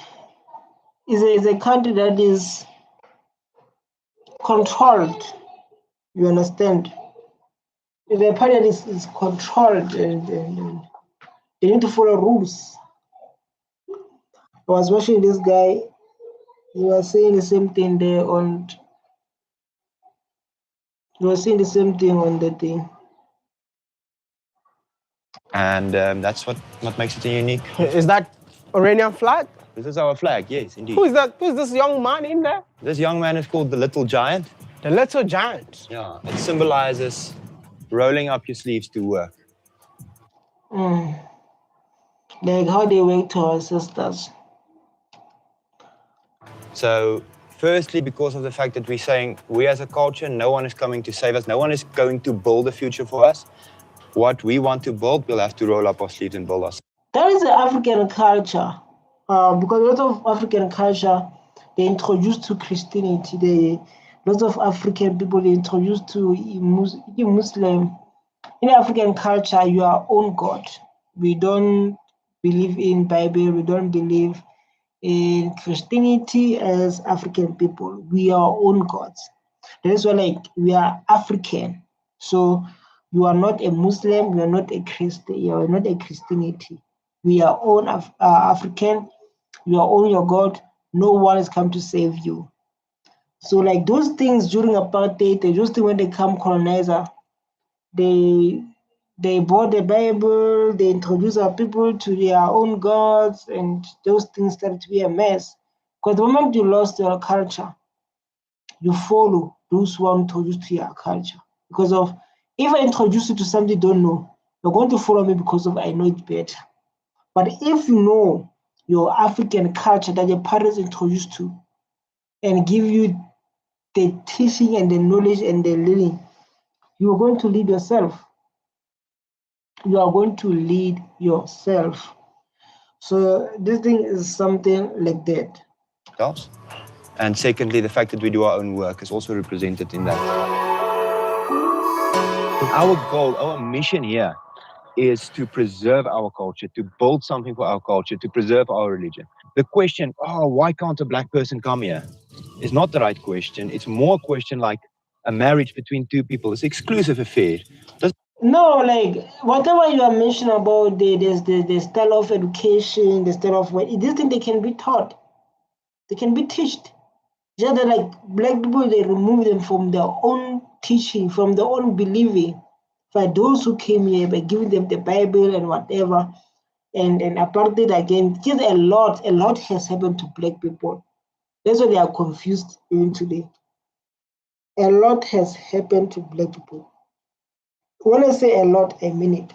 Is a country that is controlled. You understand? The party that is controlled and they need to follow rules. I was watching this guy. He was saying the same thing there on. He was saying the same thing on the thing. And that's what makes it unique. Is that Oranian flag? This is our flag, yes, indeed. Who is that? Who is this young man in there? This young man is called the Little Giant. The Little Giant? Yeah, it symbolizes rolling up your sleeves to work. Like how they work to our sisters. So, firstly, because of the fact that we're saying we as a culture, no one is coming to save us, no one is going to build a future for us. What we want to build, we'll have to roll up our sleeves and build us. That is the African culture. Because a lot of African culture, they introduced to Christianity. Lots of African people, they introduced to Muslim. In African culture, you are own God. We don't believe in Bible. We don't believe in Christianity as African people. We are our own gods. That is why, like, we are African. So you are not a Muslim. You are not a Christian. You are not a Christianity. We are own African. You are own your God. No one has come to save you. So, like, those things during apartheid, those things when they come colonizer, they bought the Bible, they introduced our people to their own gods, and those things started to be a mess. Because the moment you lost your culture, you follow those who are introduced to your culture. Because of, if I introduce you to something you don't know, you're going to follow me because of I know it better. But if you know your African culture that your parents introduced to and give you the teaching and the knowledge and the learning, you are going to lead yourself. You are going to lead yourself. So this thing is something like that. Yes. And secondly, the fact that we do our own work is also represented in that. Our goal, our mission here is to preserve our culture, to build something for our culture, to preserve our religion. The question, why can't a black person come here, is not the right question. It's more a question like a marriage between two people. It's an exclusive affair. No, like, whatever you are mentioning about the style of education, the style of what, this thing they can be taught. They can be taught. Just that, like, black people, they remove them from their own teaching, from their own believing. For those who came here by giving them the Bible and whatever, and apartheid again, just a lot has happened to black people. That's why they are confused even today. A lot has happened to black people. When I say a lot, I mean it.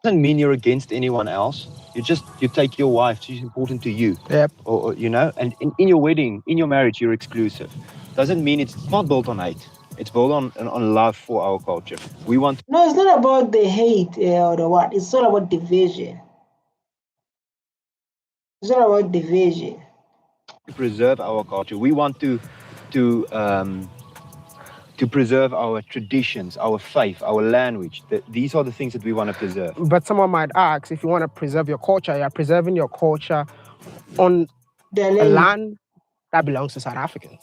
Doesn't mean you're against anyone else. You take your wife. She's important to you. Yep. Or you know, and in your wedding, in your marriage, you're exclusive. Doesn't mean it's not built on hate. It's built on love for our culture. We want. No, it's not about the hate or the what. It's all about division. It's all about division. To preserve our culture. We want to preserve our traditions, our faith, our language. These are the things that we want to preserve. But someone might ask, if you want to preserve your culture, you're preserving your culture on a land that belongs to South Africans.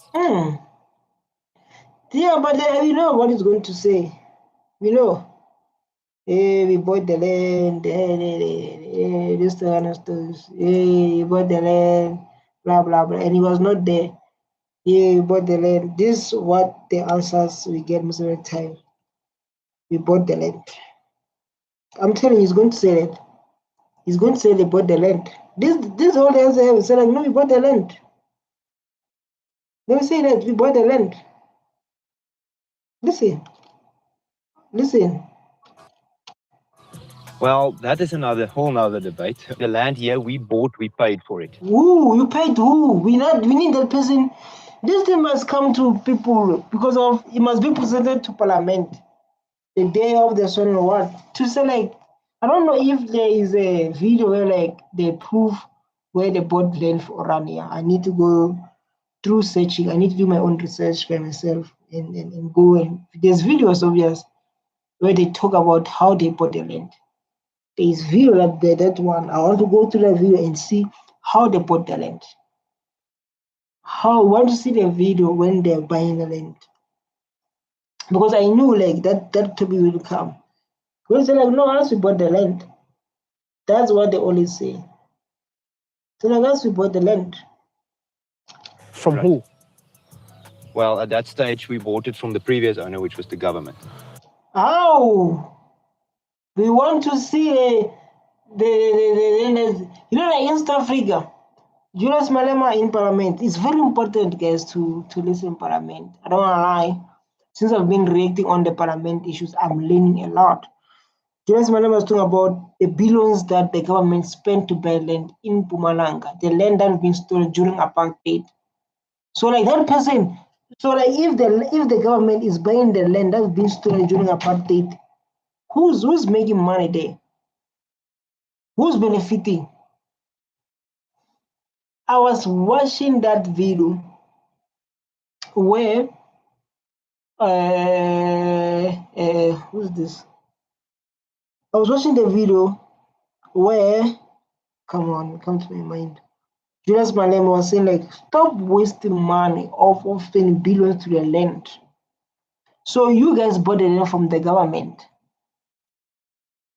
Yeah, but we know what it's going to say. We know. We bought the land, this kind of stuff. We bought the land, blah, blah, blah. And he was not there. We bought the land. This is what the answers we get most of the time. We bought the land. I'm telling you, he's going to say that. He's going to say they bought the land. This whole answer have said like, no, we bought the land. They will say that we bought the land. Listen. Well, that is whole nother debate. The land here we bought, we paid for it. Who? You paid who? We need that person. This thing must come to people because it must be presented to Parliament the day of the son or what. To say like, I don't know if there is a video where like they prove where they bought land for Orania. I need to go through searching. I need to do my own research by myself and go and there's videos obvious where they talk about how they bought the land. There is video that one. I want to go to the video and see how they bought the land. I want to see the video when they're buying the land. Because I knew like that topic will come. Because they're like, no, unless we bought the land. That's what they always say. So like, unless we bought the land. From who? Well, at that stage, we bought it from the previous owner, which was the government. How? We want to see the like East Africa. Julius Malema in Parliament. It's very important, guys, to listen in Parliament. I don't want to lie. Since I've been reacting on the Parliament issues, I'm learning a lot. Julius Malema was talking about the billions that the government spent to buy land in Mpumalanga, the land that has been stolen during apartheid. So like that person, so like if the government is buying the land that's been stolen during apartheid, who's making money there? Who's benefiting? I was watching that video where who's this? I was watching the video where come to my mind. Julius Malema was saying like, stop wasting money of spending billions to the land. So you guys bought the land from the government.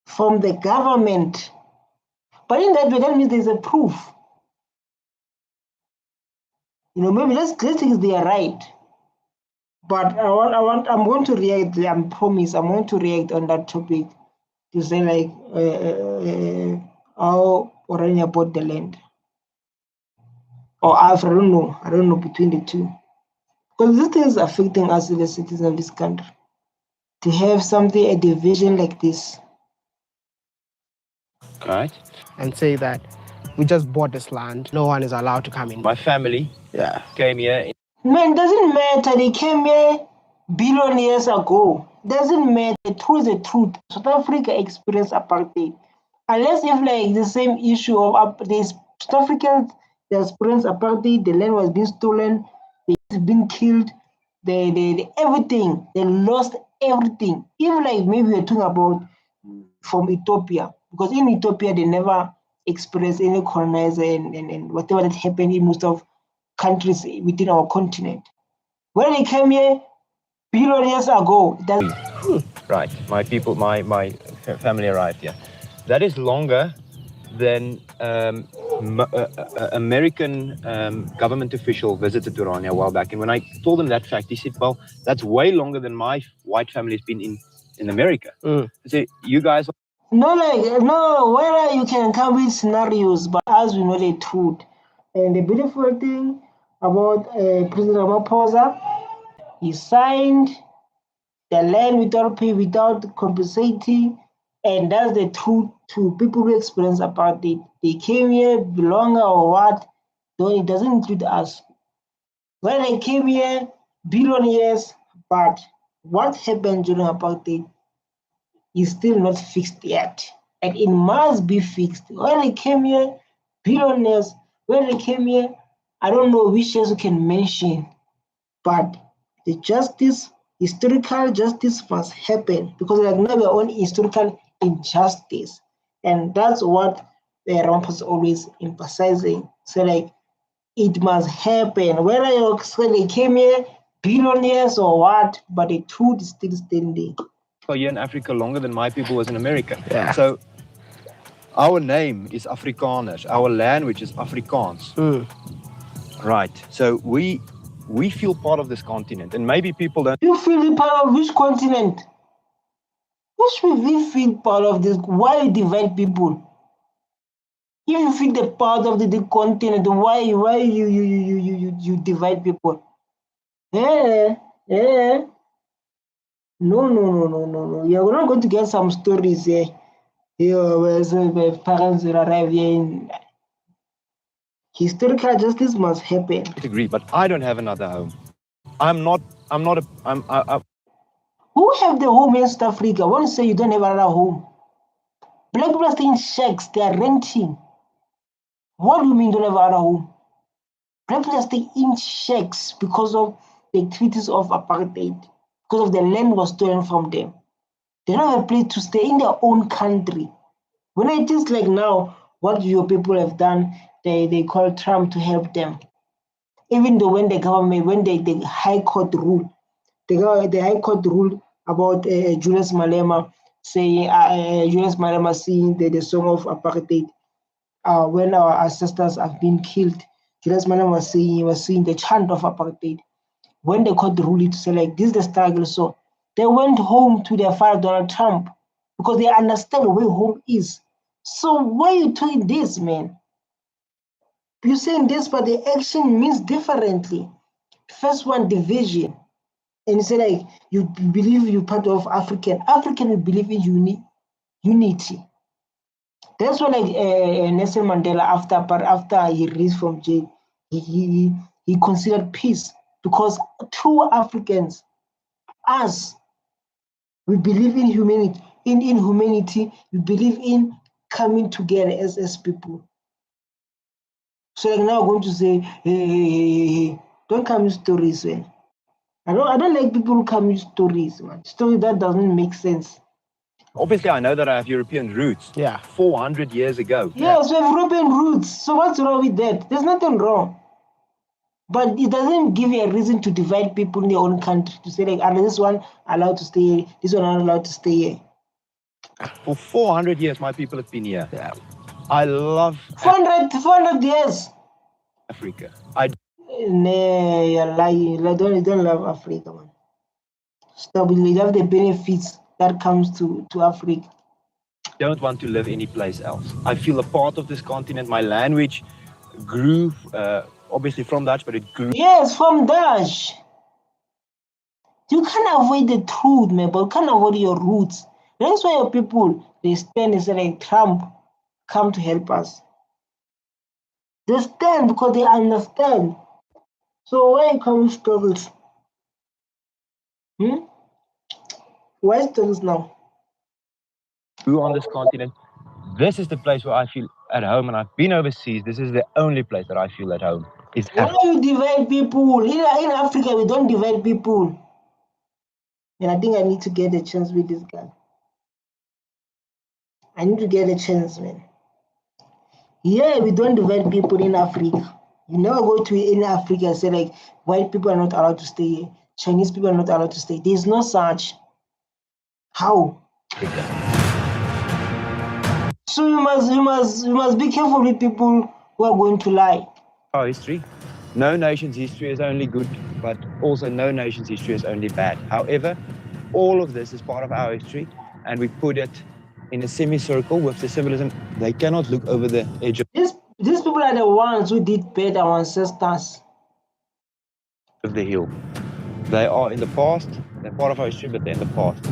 From the government. But in that way, that means there's a proof. You know, maybe let's think they are right. But I'm going to react. I promise I'm going to react on that topic to say like how Orania bought the land. Or I don't know between the two. Because this thing is affecting us, the citizens of this country. To have a division like this. Right. And say that we just bought this land. No one is allowed to come in. My family came here. Man, doesn't matter. They came here billion years ago. Doesn't matter. The truth is the truth. South Africa experienced apartheid. Unless if like the same issue of the South Africans they experienced apartheid, the land was being stolen, they've been killed, they everything. They lost everything. Even like maybe we're talking about from Ethiopia. Because in Ethiopia they never experienced any colonizer and whatever that happened in most of countries within our continent. When they came here billion years ago, Right, my people, my family arrived here. That is longer than American government official visited Orania a while back. And when I told him that fact, he said, well, that's way longer than my white family has been in America. I said, you guys... No, whether you can come with scenarios, but as we know the truth. And the beautiful thing about President Ramaphosa, he signed the land without compensating, and that's the truth to people who experience apartheid. They came here, belong or what, though it doesn't include us. When they came here, billion years, but what happened during apartheid is still not fixed yet. And it must be fixed. When they came here, billion years, when they came here, I don't know which years we can mention, but the historical justice must happen because like now we're on historical injustice. And that's what the Ramaphosa is always emphasizing. So like it must happen. Whether you say they came here billion years or what, but the truth is still standing. Here in Africa longer than my people was in America. Yeah. So our name is Afrikaners. Our language is Afrikaans. Right. So we feel part of this continent, and maybe people don't. You feel part of which continent? Which we feel part of this? Why you divide people? If you feel the part of the continent, why you divide people? No. You're not going to get some stories here. Where the parents will arrive here. Historical justice must happen. I agree, but I don't have another home. Who have the home in South Africa? I want to say you don't have another home. Black people are staying in shacks, they are renting. What do you mean you don't have another home? Black people are staying in shacks because of the activities of apartheid, because of the land was stolen from them. They don't have a place to stay in their own country. When it is like now, what your people have done, they call Trump to help them. Even though when the government, when the High Court ruled, the High Court ruled about Julius Malema saying, Julius Malema singing the song of apartheid. When our ancestors have been killed, Julius Malema was singing the chant of apartheid. When the court ruled it to say like, this is the struggle, so they went home to their father Donald Trump because they understand where home is. So why are you doing this, man? You're saying this, but the action means differently. First one, division. And you say like, you believe you're part of African. African will believe in unity. That's why like Nelson Mandela, after he released from jail, he considered peace. Because true Africans, us, we believe in humanity. In humanity, we believe in coming together as people. So like now I'm going to say, hey, don't come with stories, man. I don't like people who come with stories, man. Story that doesn't make sense. Obviously, I know that I have European roots. Yeah. 400 years ago. Yes, we have European roots. So what's wrong with that? There's nothing wrong. But it doesn't give you a reason to divide people in their own country to say like, this one allowed to stay here, this one not allowed to stay here. For 400 years, my people have been here. Yeah. I love 400 years. Africa. No, you're lying. You don't love Africa, man. Stop. You love the benefits that comes to Africa. Don't want to live anyplace else. I feel a part of this continent. My language grew, obviously from Dutch, but it grew. Yes, from Dutch. You can't avoid the truth, man, but you can't avoid your roots. That's why your people, they stand and say like, Trump, come to help us. They stand because they understand. So why you come with struggles? Why struggles now? Grew on this continent. This is the place where I feel at home, and I've been overseas. This is the only place that I feel at home. Why you divide people? In Africa, we don't divide people. And I think I need to get a chance with this guy. I need to get a chance, man. Yeah, we don't divide people in Africa. You never go to in Africa and say like, white people are not allowed to stay here. Chinese people are not allowed to stay. There's no such. How? So you must be careful with people who are going to lie. Our history. No nation's history is only good, but also no nation's history is only bad. However, all of this is part of our history, and we put it in a semicircle with the symbolism. They cannot look over the edge of These people are the ones who did bad our ancestors. The hill. They are in the past. They're part of our history, but they're in the past.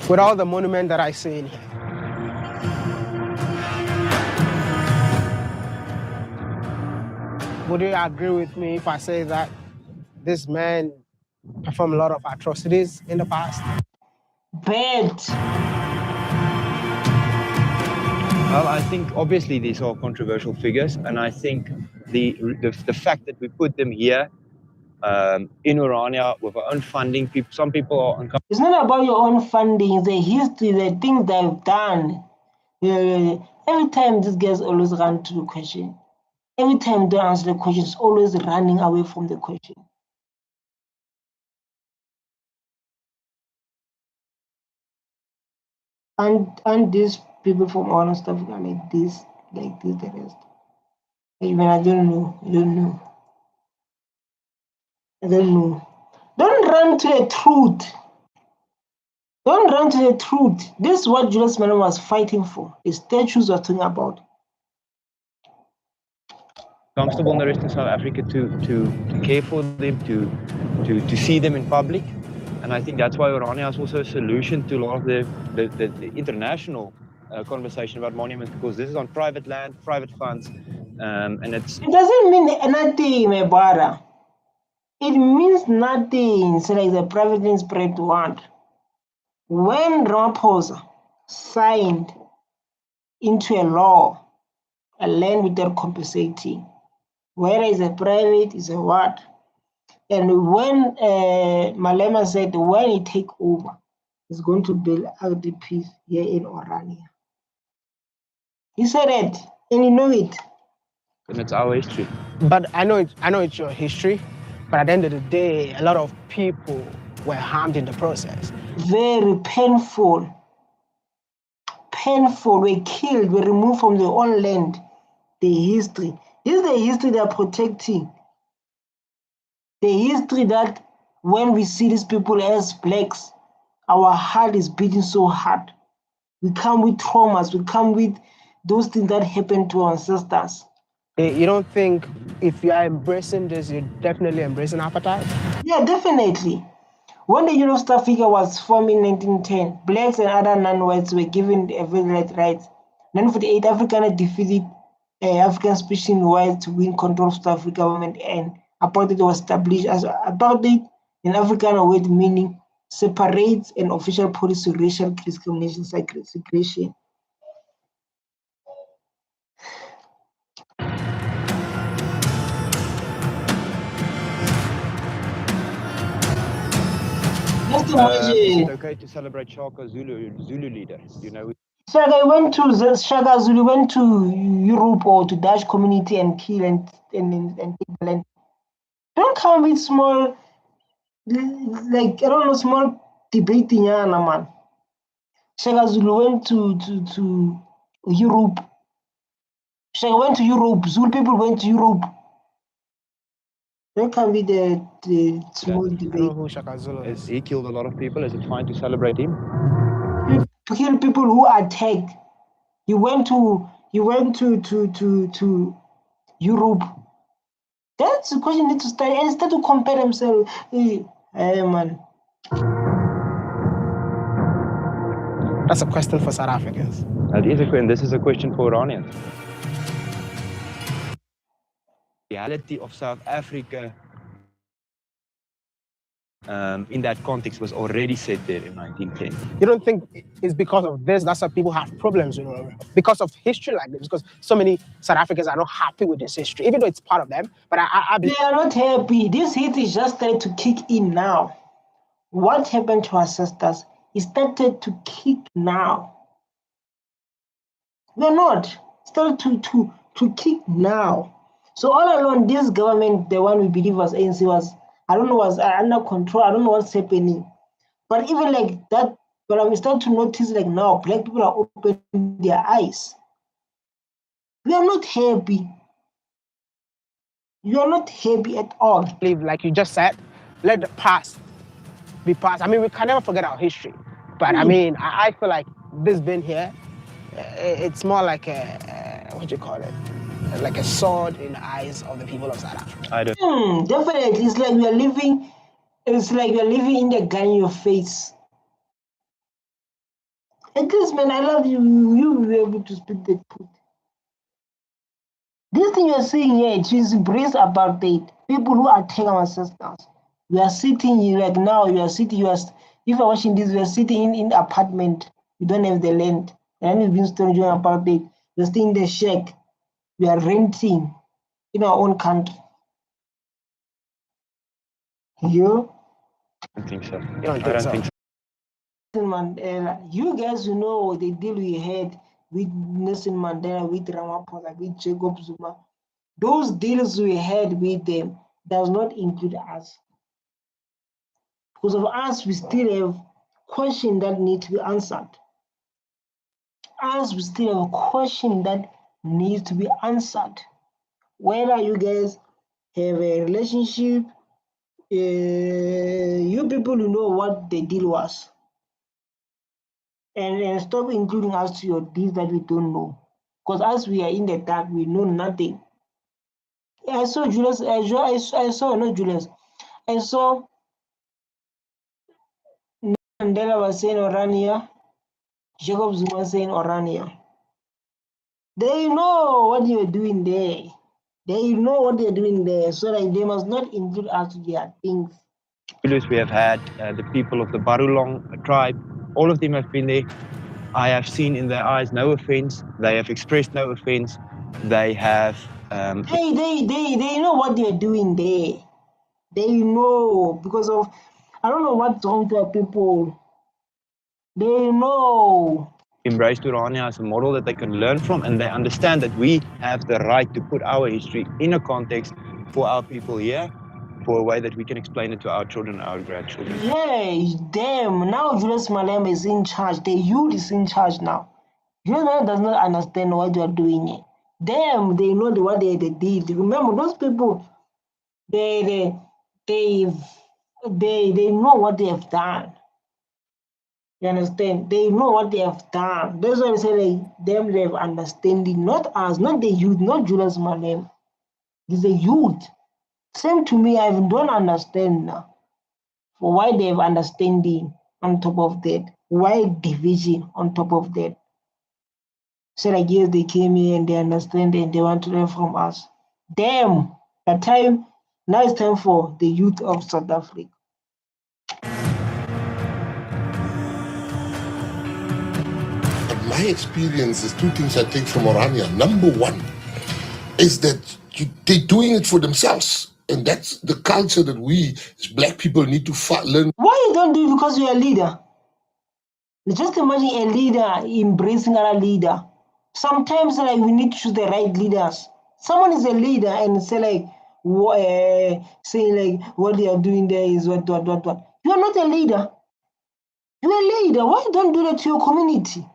With all the monument that I see in here, would you agree with me if I say that this man performed a lot of atrocities in the past? Bad. Well, I think obviously these are controversial figures, and I think the fact that we put them here in Orania with our own funding, some people are uncomfortable. It's not about your own funding, the history, the things they've done. Every time these guys always run to the question. Every time they answer the question, it's always running away from the question. And these people from all stuff are like this, the rest. Even I don't know. I don't know. Don't run to the truth. Don't run to the truth. This is what Julius Malema was fighting for. The statues we're talking about. Comfortable in the rest of South Africa to care for them, to see them in public. And I think that's why Orania is also a solution to a lot of the international conversation about monuments, because this is on private land, private funds, and it's... It doesn't mean nothing, my brother. It means nothing, so like the private spread want. When Ramaphosa signed into a law, a land without compensating, whether it's a private, is a what? And when Malema said when he take over, he's going to build RDPs here in Orania. He said it, and you know it. And it's our history. But I know it's your history, but at the end of the day, a lot of people were harmed in the process. Very painful. Painful, were killed, were removed from their own land. The history. This is the history they are protecting. The history that when we see these people as blacks, our heart is beating so hard. We come with traumas, we come with those things that happened to our ancestors. You don't think if you are embracing this, you're definitely embracing apartheid? Yeah, definitely. When the Union of South Africa was formed in 1910, blacks and other non-whites were given a very rights. 1948, Afrikaner defeated African species whites to win control of South Africa government, and apartheid was established as apartheid in Afrikaner word meaning separates an official policy of racial discrimination, segregation. Just Is imagine. it okay to celebrate Shaka Zulu leader? You know. Shaka went to Shaka Zulu went to Europe or to Dutch community and kill and take the land. Don't come with small, like I don't know, small debating, man. Shaka Zulu went to Europe. Shaka went to Europe. Zulu people went to Europe. Don't come with the small debate. I don't know who Shaka Zulu is. He killed a lot of people. Is it fine to celebrate him? To kill people who attacked. He went to Europe. That's the question you need to study and start to compare themselves. Hey man. That's a question for South Africans. That is a question. This is a question for Oranians. The reality of South Africa in that context was already set there in 1910. You don't think it's because of this that's why people have problems, you know, because of history like this, because so many South Africans are not happy with this history, even though it's part of them. But they are not happy. This hit is just started to kick in now. What happened to our ancestors? It started to kick now. They're not started to kick now. So all along, this government, the one we believe was ANC, was was under control. I don't know what's happening. But even like that, but I'm starting to notice like now, black people are opening their eyes. We are not happy. You are not happy at all. Like you just said, let the past be past. I mean, we can never forget our history. But I mean, I feel like this being here, it's more like a, what do you call it? Like a sword in the eyes of the people of South Africa. I don't. Definitely, it's like we are living. It's like we are living in the gun in your face. At least, man, I love you. You will be able to speak the truth. This thing you're saying here, it is embrace apartheid. People who attack our ancestors. We are sitting here like now. You are sitting. If you're watching this, we are sitting in apartment. We don't have the land. And we've been stolen during apartheid. We're staying in the shack. We are renting in our own country. You? I don't think so. You don't think so? Mandela, you guys know the deal we had with Nelson Mandela, with Ramaphosa, with Jacob Zuma. Those deals we had with them does not include us. Because of us, we still have questions that need to be answered. Us, we still have a question that needs to be answered. Whether you guys have a relationship, you people know what the deal was. and stop including us to your deeds that we don't know. Because as we are in the dark, we know nothing. I saw Julius, I saw not Julius, I saw Mandela was saying Orania, Jacob Zuma saying Orania. They know what you're doing there. They know what they're doing there, so like they must not include us to their things. We have had the people of the Barulong tribe, all of them have been there. I have seen in their eyes no offense. They have expressed no offense. They have. Hey, they know what they're doing there. They know because of I don't know what's wrong with our people. They know. Embraced Orania as a model that they can learn from, and they understand that we have the right to put our history in a context for our people here, for a way that we can explain it to our children and our grandchildren. Yeah, damn. Now Julius Malema is in charge. The youth is in charge now. Julius Malema does not understand what they are doing here. Damn, they know what they did. Remember, those people, they know what they have done. You understand? They know what they have done. That's why I say like them they have understanding, not us, not the youth, not Julius Malema. It's the youth. Same to me, I don't understand now. For why they have understanding on top of that? Why division on top of that? So like yes, they came here and they understand and they want to learn from us. Damn, that time now it's time for the youth of South Africa. My experience is two things I take from Orania. Number one is that they're doing it for themselves. And that's the culture that we as black people need to learn. Why you don't do it because you're a leader? Just imagine a leader embracing another leader. Sometimes like we need to choose the right leaders. Someone is a leader and say like saying like what they are doing there is what. You are not a leader. You're a leader. Why don't do that to your community?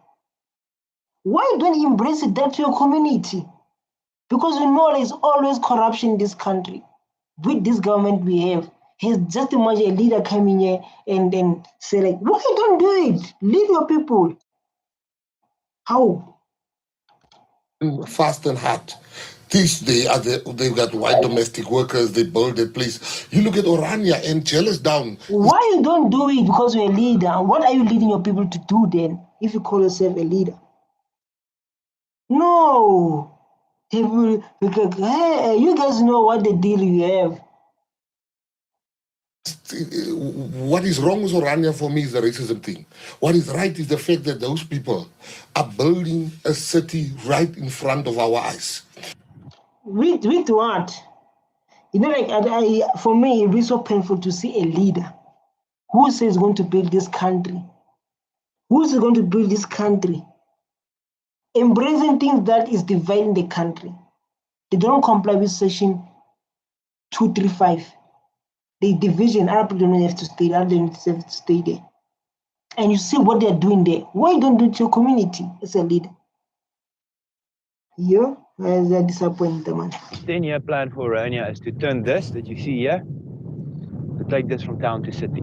Why don't embrace that to your community? Because we know there's always corruption in this country. With this government we have, he's just imagine a leader coming here and then say like, why don't do it? Leave your people. How? Fast and hard. They've got white domestic workers, they build their place. You look at Orania and jealous down. Why you don't do it because you're a leader? What are you leading your people to do then if you call yourself a leader? No. Because, hey, you guys know what the deal you have. What is wrong with Orania for me is the racism thing. What is right is the fact that those people are building a city right in front of our eyes. With what? You know, like for me, it is so painful to see a leader who says going to build this country. Who's going to build this country? Embracing things that is dividing the country. They don't comply with Section 235. The division, Arab people don't have to stay there. They don't have to stay there. And you see what they're doing there. Why you don't do it to your community as a leader? Yeah, they're disappointed, man. 10-year plan for Orania is to turn this that you see here, to take this from town to city.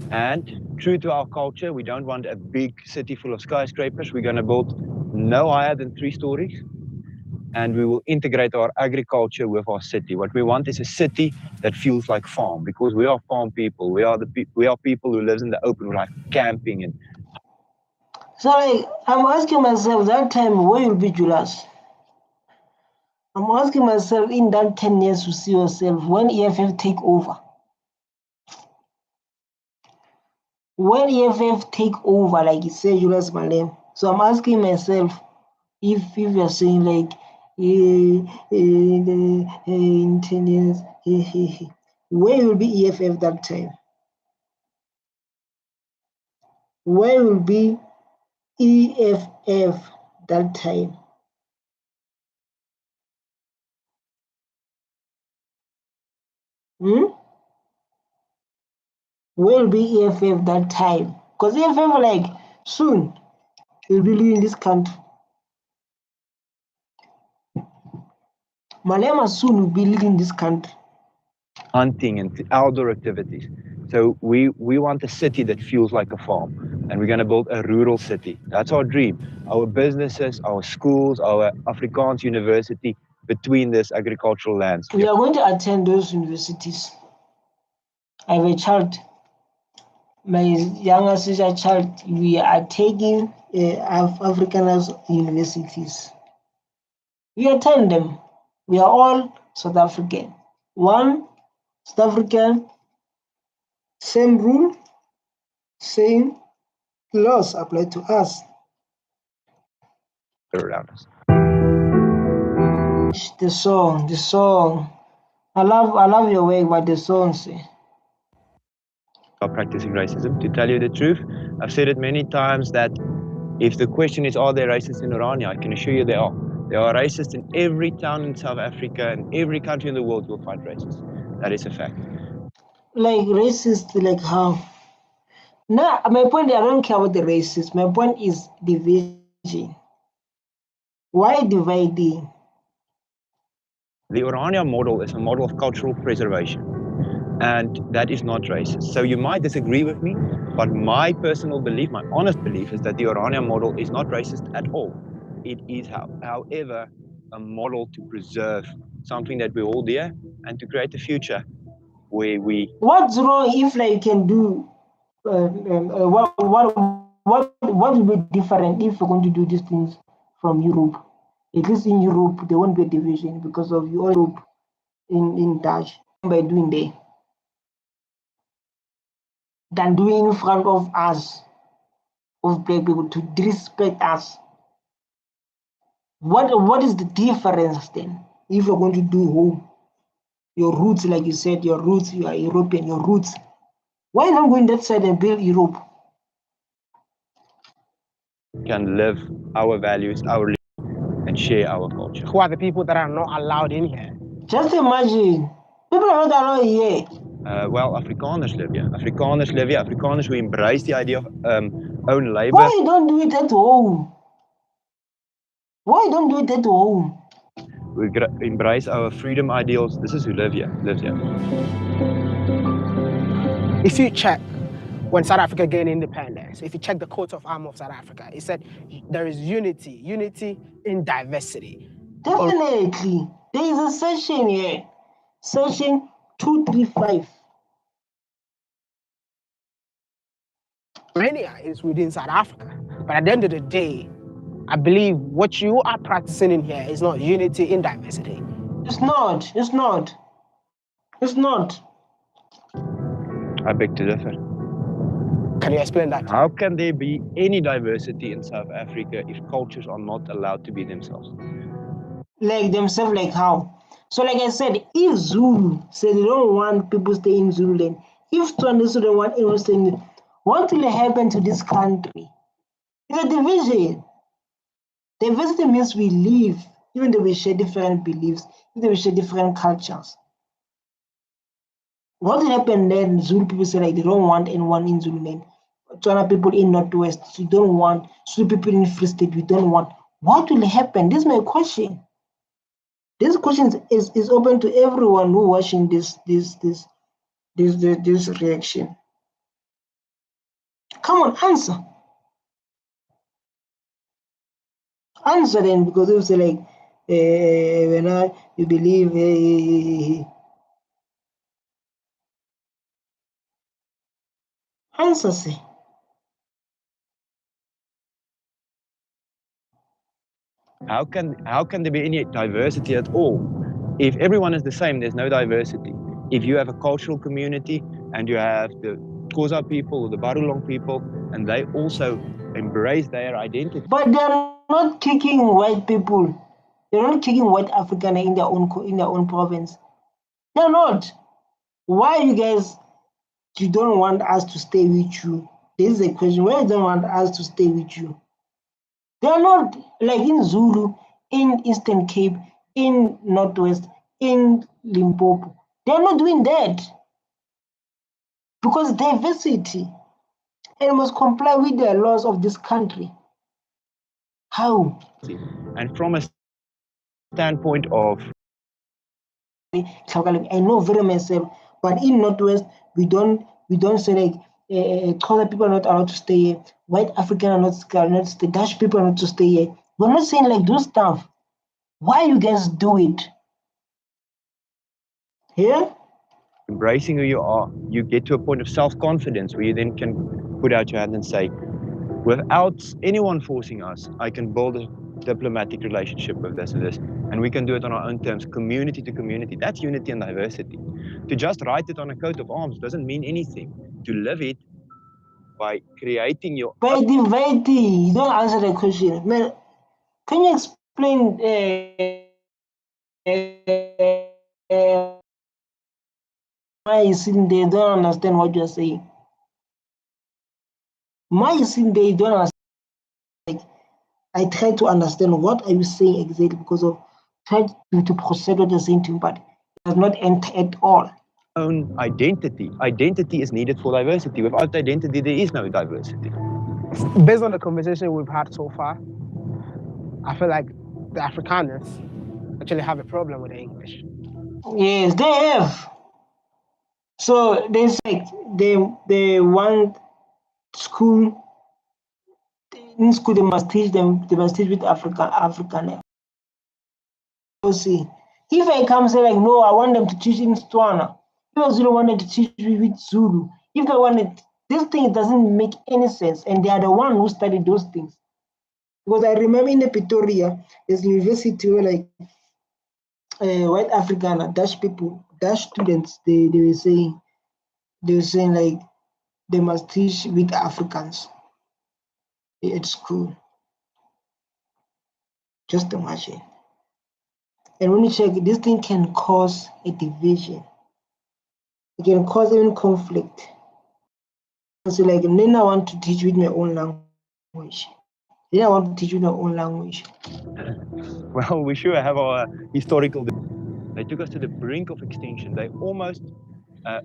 And true to our culture, we don't want a big city full of skyscrapers. We're going to build no higher than 3 stories. And we will integrate our agriculture with our city. What we want is a city that feels like farm, because we are farm people. We are people who live in the open, like camping. And so like, I'm asking myself that time, where will be Julius? I'm asking myself in that 10 years to see yourself when EFF take over. When EFF take over, like you say, Julius Malema. So I'm asking myself if you're saying like in 10 years, where will be EFF that time? Where will be EFF that time? Where will be EFF that time? Because EFF like soon will be leaving this country. Malema soon will be leaving this country. hunting and outdoor activities. So we want a city that feels like a farm, and we're going to build a rural city. That's our dream. Our businesses, our schools, our Afrikaans university between this agricultural lands. We are going to attend those universities. I have a child, my younger sister child. We are taking Afrikaners universities. We attend them. We are all South African. One South African, same rule, same laws apply to us. Around us. The song. I love your way what the song say. Are practicing racism. To tell you the truth, I've said it many times that if the question is, are there racists in Orania? I can assure you there are. There are racists in every town in South Africa, and every country in the world will find racists. That is a fact. Like racist, like how? No, my point, I don't care about the racists. My point is division. Why dividing? The Orania model is a model of cultural preservation, and that is not racist. So you might disagree with me, but my personal belief, my honest belief, is that the Orania model is not racist at all. It is, however, a model to preserve something that we hold dear and to create a future where we... What's wrong if like you can do what would be different if you're going to do these things from Europe? At least in Europe, there won't be a division because of Europe in Dutch by doing there than doing in front of us, of black people, to disrespect us. What is the difference then if you're going to do home? Your roots, like you said, your roots, you are European, your roots. Why not go in that side and build Europe? Can live our values, our and share our culture. Who are the people that are not allowed in here? Just imagine, people are not allowed here. Well, Afrikaners live here. Afrikaners live here. Afrikaners who embrace the idea of own labor. Why you don't do it at home? Why you don't do it at home? We embrace our freedom ideals. This is who lives here. If you check when South Africa gained independence, if you check the coat of arms of South Africa, it said there is unity in diversity. Definitely. There is a section here, section 235. Orania is within South Africa, but at the end of the day, I believe what you are practicing in here is not unity in diversity. It's not. I beg to differ. Can you explain that? How can there be any diversity in South Africa if cultures are not allowed to be themselves? Like themselves, like how? So like I said, if Zulu said they don't want people stay in Zululand, if Tswana said they want anyone staying, what will happen to this country? It's a division. Diversity means we live, even though we share different beliefs, even though we share different cultures. What will happen then? Zulu people say like they don't want anyone in Zululand. Tswana people in Northwest, we don't want. Zulu people in Free State, we don't want. What will happen? This is my question. This question is open to everyone who watching this reaction. Come on, answer. Answer then, because they will say like, when you believe. Answer say. How can there be any diversity at all? If everyone is the same, there's no diversity. If you have a cultural community and you have the Xhosa people or the Barulong people, and they also embrace their identity. But they're not kicking white people. They're not kicking white African in their own province. They're not. Why you guys you don't want us to stay with you? This is a question. Why you don't want us to stay with you? They're not like in Zulu, in Eastern Cape, in Northwest, in Limpopo. They're not doing that. Because diversity, and must comply with the laws of this country. How? And from a standpoint of... I know very myself, but in Northwest, we don't We don't say like colored people are not allowed to stay here, white African are not stay, Dutch people are not to stay here. We're not saying like those stuff. Why you guys do it? Yeah? Embracing who you are, you get to a point of self-confidence where you then can put out your hand and say, without anyone forcing us, I can build a diplomatic relationship with this and this, and we can do it on our own terms, community to community. That's unity and diversity. To just write it on a coat of arms doesn't mean anything. To live it by creating your Vaidi, you don't answer the question. Man, can you explain why you sitting there, don't understand what you're saying? Why you sitting there, you don't understand? Like, I try to understand what are you saying exactly because of try to process what you're saying to me, but it does not enter at all. Own identity. Identity is needed for diversity. Without identity, there is no diversity. Based on the conversation we've had so far, I feel like the Afrikaners actually have a problem with the English. Yes, they have. So they say they want school. In school, they must teach with Afrikaner. So see, if I come say like, no, I want them to teach in Tswana. If I Zulu wanted to teach with Zulu, if I wanted, this thing doesn't make any sense, and they are the one who studied those things. Because I remember in the Pretoria, there's a university where like white Afrikaner, Dutch people, Dutch students, they were saying like they must teach with Africans at school. Just imagine. And when you check, this thing can cause a division. It can cause even conflict. So like, then I want to teach with my own language. Then I want to teach with my own language. Well, we sure have our historical. They took us to the brink of extinction. They almost,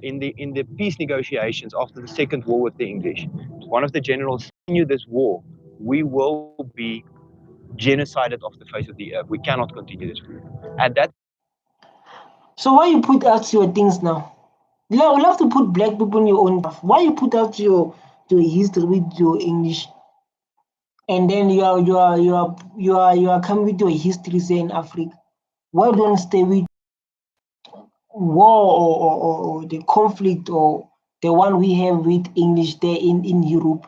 in the peace negotiations after the Second War with the English, one of the generals knew this war, we will be genocided off the face of the earth. We cannot continue this war. At that. So why you put out your things now? You have to put black people in your own stuff. Why you put out your history with your English, and then you are coming with your history saying Africa? Why don't stay with war or the conflict or the one we have with English there in Europe?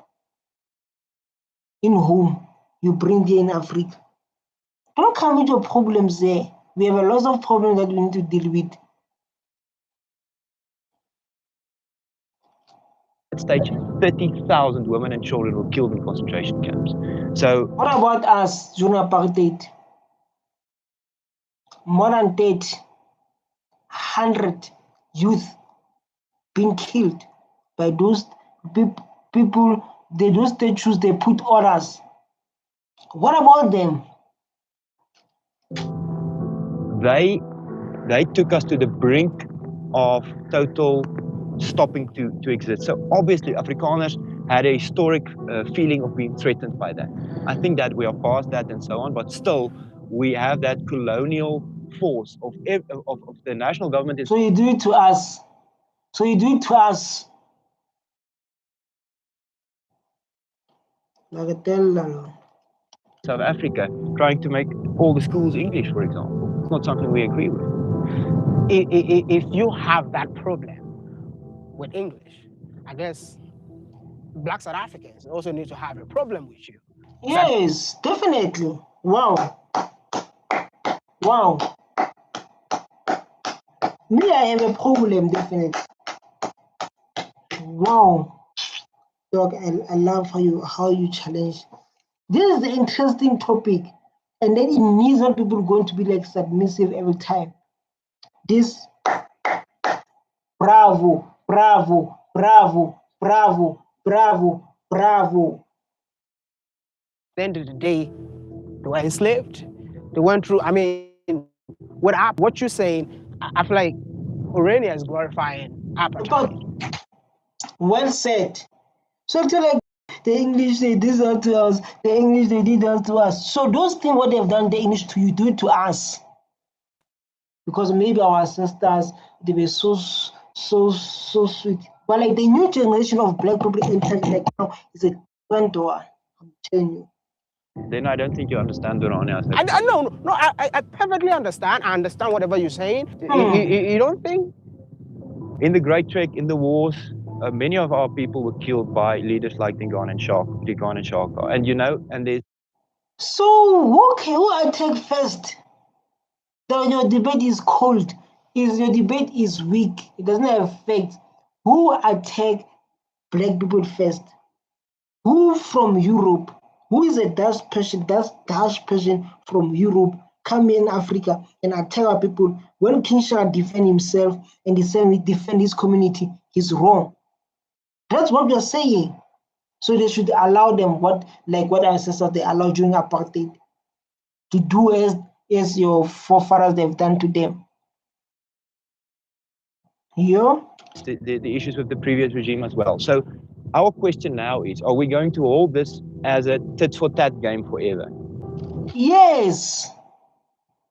In whom you bring here in Africa? Don't come with your problems there. We have a lot of problems that we need to deal with. Stage 30,000 women and children were killed in concentration camps. So what about us during apartheid? More than 100 youth being killed by those people. Those statues they put orders. What about them? They took us to the brink of total stopping to exist. So obviously Afrikaners had a historic feeling of being threatened by that. I think that we are past that and so on, but still we have that colonial force of the national government. So you do it to us. So you do it to us. South Africa trying to make all the schools English, for example. It's not something we agree with. If you have that problem with English, I guess Black South Africans also need to have a problem with you. Yes, definitely. Wow. Wow. Me, I have a problem, definitely. Wow. Dog, I love how you challenge. This is the interesting topic, and then it needs not people going to be like submissive every time. This bravo, bravo, bravo, bravo, bravo, bravo. At the end of the day, they were enslaved. They went through, I mean, what you're saying, I feel like Orania is glorifying apartheid. Well said. So it's like the English they did that to us, the English they did that to us. So those things what they've done, the English to you, do it to us. Because maybe our ancestors, they were so sweet. But like the new generation of black people entering like now is a different one. I'm telling you. Then I don't think you understand Orania. I perfectly understand. I understand whatever you're saying. You don't think? In the Great Trek, in the wars, many of our people were killed by leaders like Dingaan and Shaka. And you know, and there's... So who attack first? Your debate is cold. Your debate is weak. It doesn't have facts. Who attack black people first? Who from Europe? Who is a Dutch person from Europe come in Africa and attack our people? When Kinshasa defend himself and defend his community, he's wrong. That's what we are saying. So they should allow them what our ancestors they allowed during apartheid to do as your forefathers they've done to them. Yeah. The issues with the previous regime as well. So our question now is, are we going to hold this as a tit for tat game forever? Yes.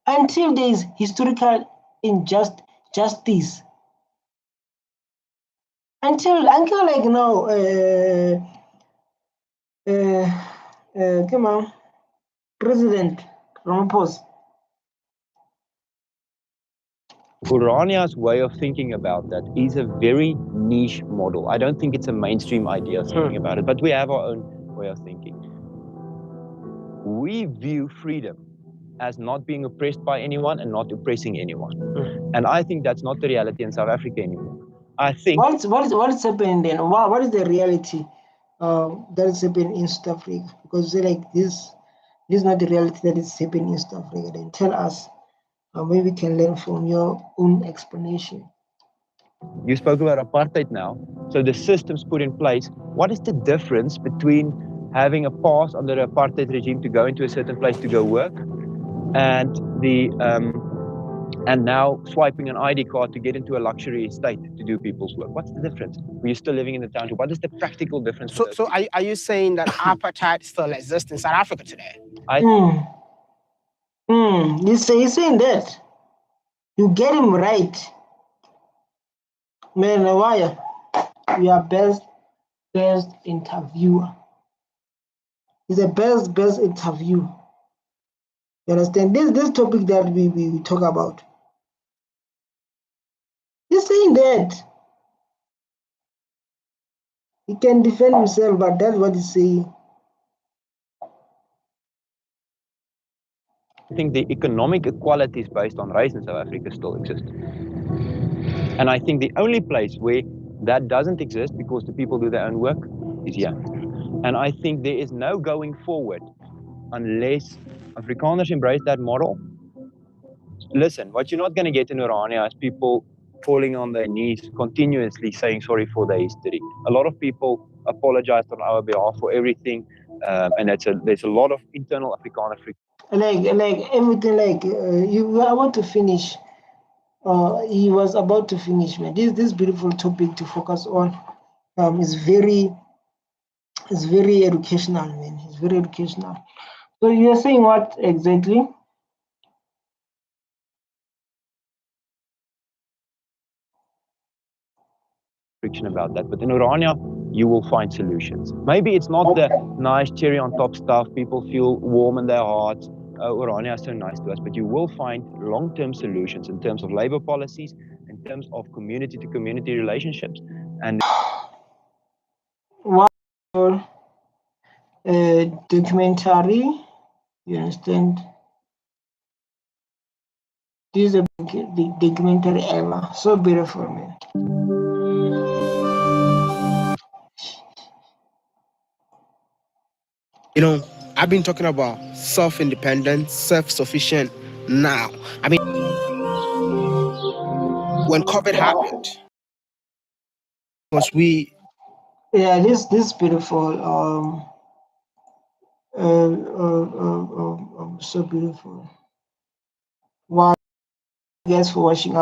Until there is historical justice. Until like now, come on, President Ramaphosa. Orania's way of thinking about that is a very niche model. I don't think it's a mainstream idea of thinking about it, but we have our own way of thinking. We view freedom as not being oppressed by anyone and not oppressing anyone. And I think that's not the reality in South Africa anymore. I think... What is happening then? What is the reality that is happening in South Africa? Because like this is not the reality that is happening in South Africa. Then tell us. Maybe we can learn from your own explanation. You spoke about apartheid now. So the systems put in place. What is the difference between having a pass under the apartheid regime to go into a certain place to go work, and now swiping an ID card to get into a luxury estate to do people's work? What's the difference? You're still living in the township. What is the practical difference? So are you saying that apartheid still exists in South Africa today? He's saying that. You get him right. Man, why? You are best interviewer. He's the best interview. You understand? This topic that we talk about. He's saying that. He can defend himself, but that's what he's saying. I think the economic equalities based on race in South Africa still exist. And I think the only place where that doesn't exist, because the people do their own work, is here. And I think there is no going forward unless Afrikaners embrace that model. Listen, what you're not going to get in Orania is people falling on their knees continuously saying sorry for their history. A lot of people apologize on our behalf for everything, and there's a lot of internal Afrikaner friction. Like everything, I want to finish. He was about to finish, man. This beautiful topic to focus on is very educational, man. It's very educational. So you're saying what exactly? About that, but in Orania you will find solutions. Maybe it's not the nice cherry on top stuff, people feel warm in their hearts, Orania is so nice to us, but you will find long-term solutions in terms of labor policies, in terms of community to community relationships. And documentary, you understand? This is a documentary ever. So beautiful, man. You know, I've been talking about self-independent, self-sufficient now. I mean, when COVID happened, this is beautiful. So beautiful. Wow, guys, for watching up.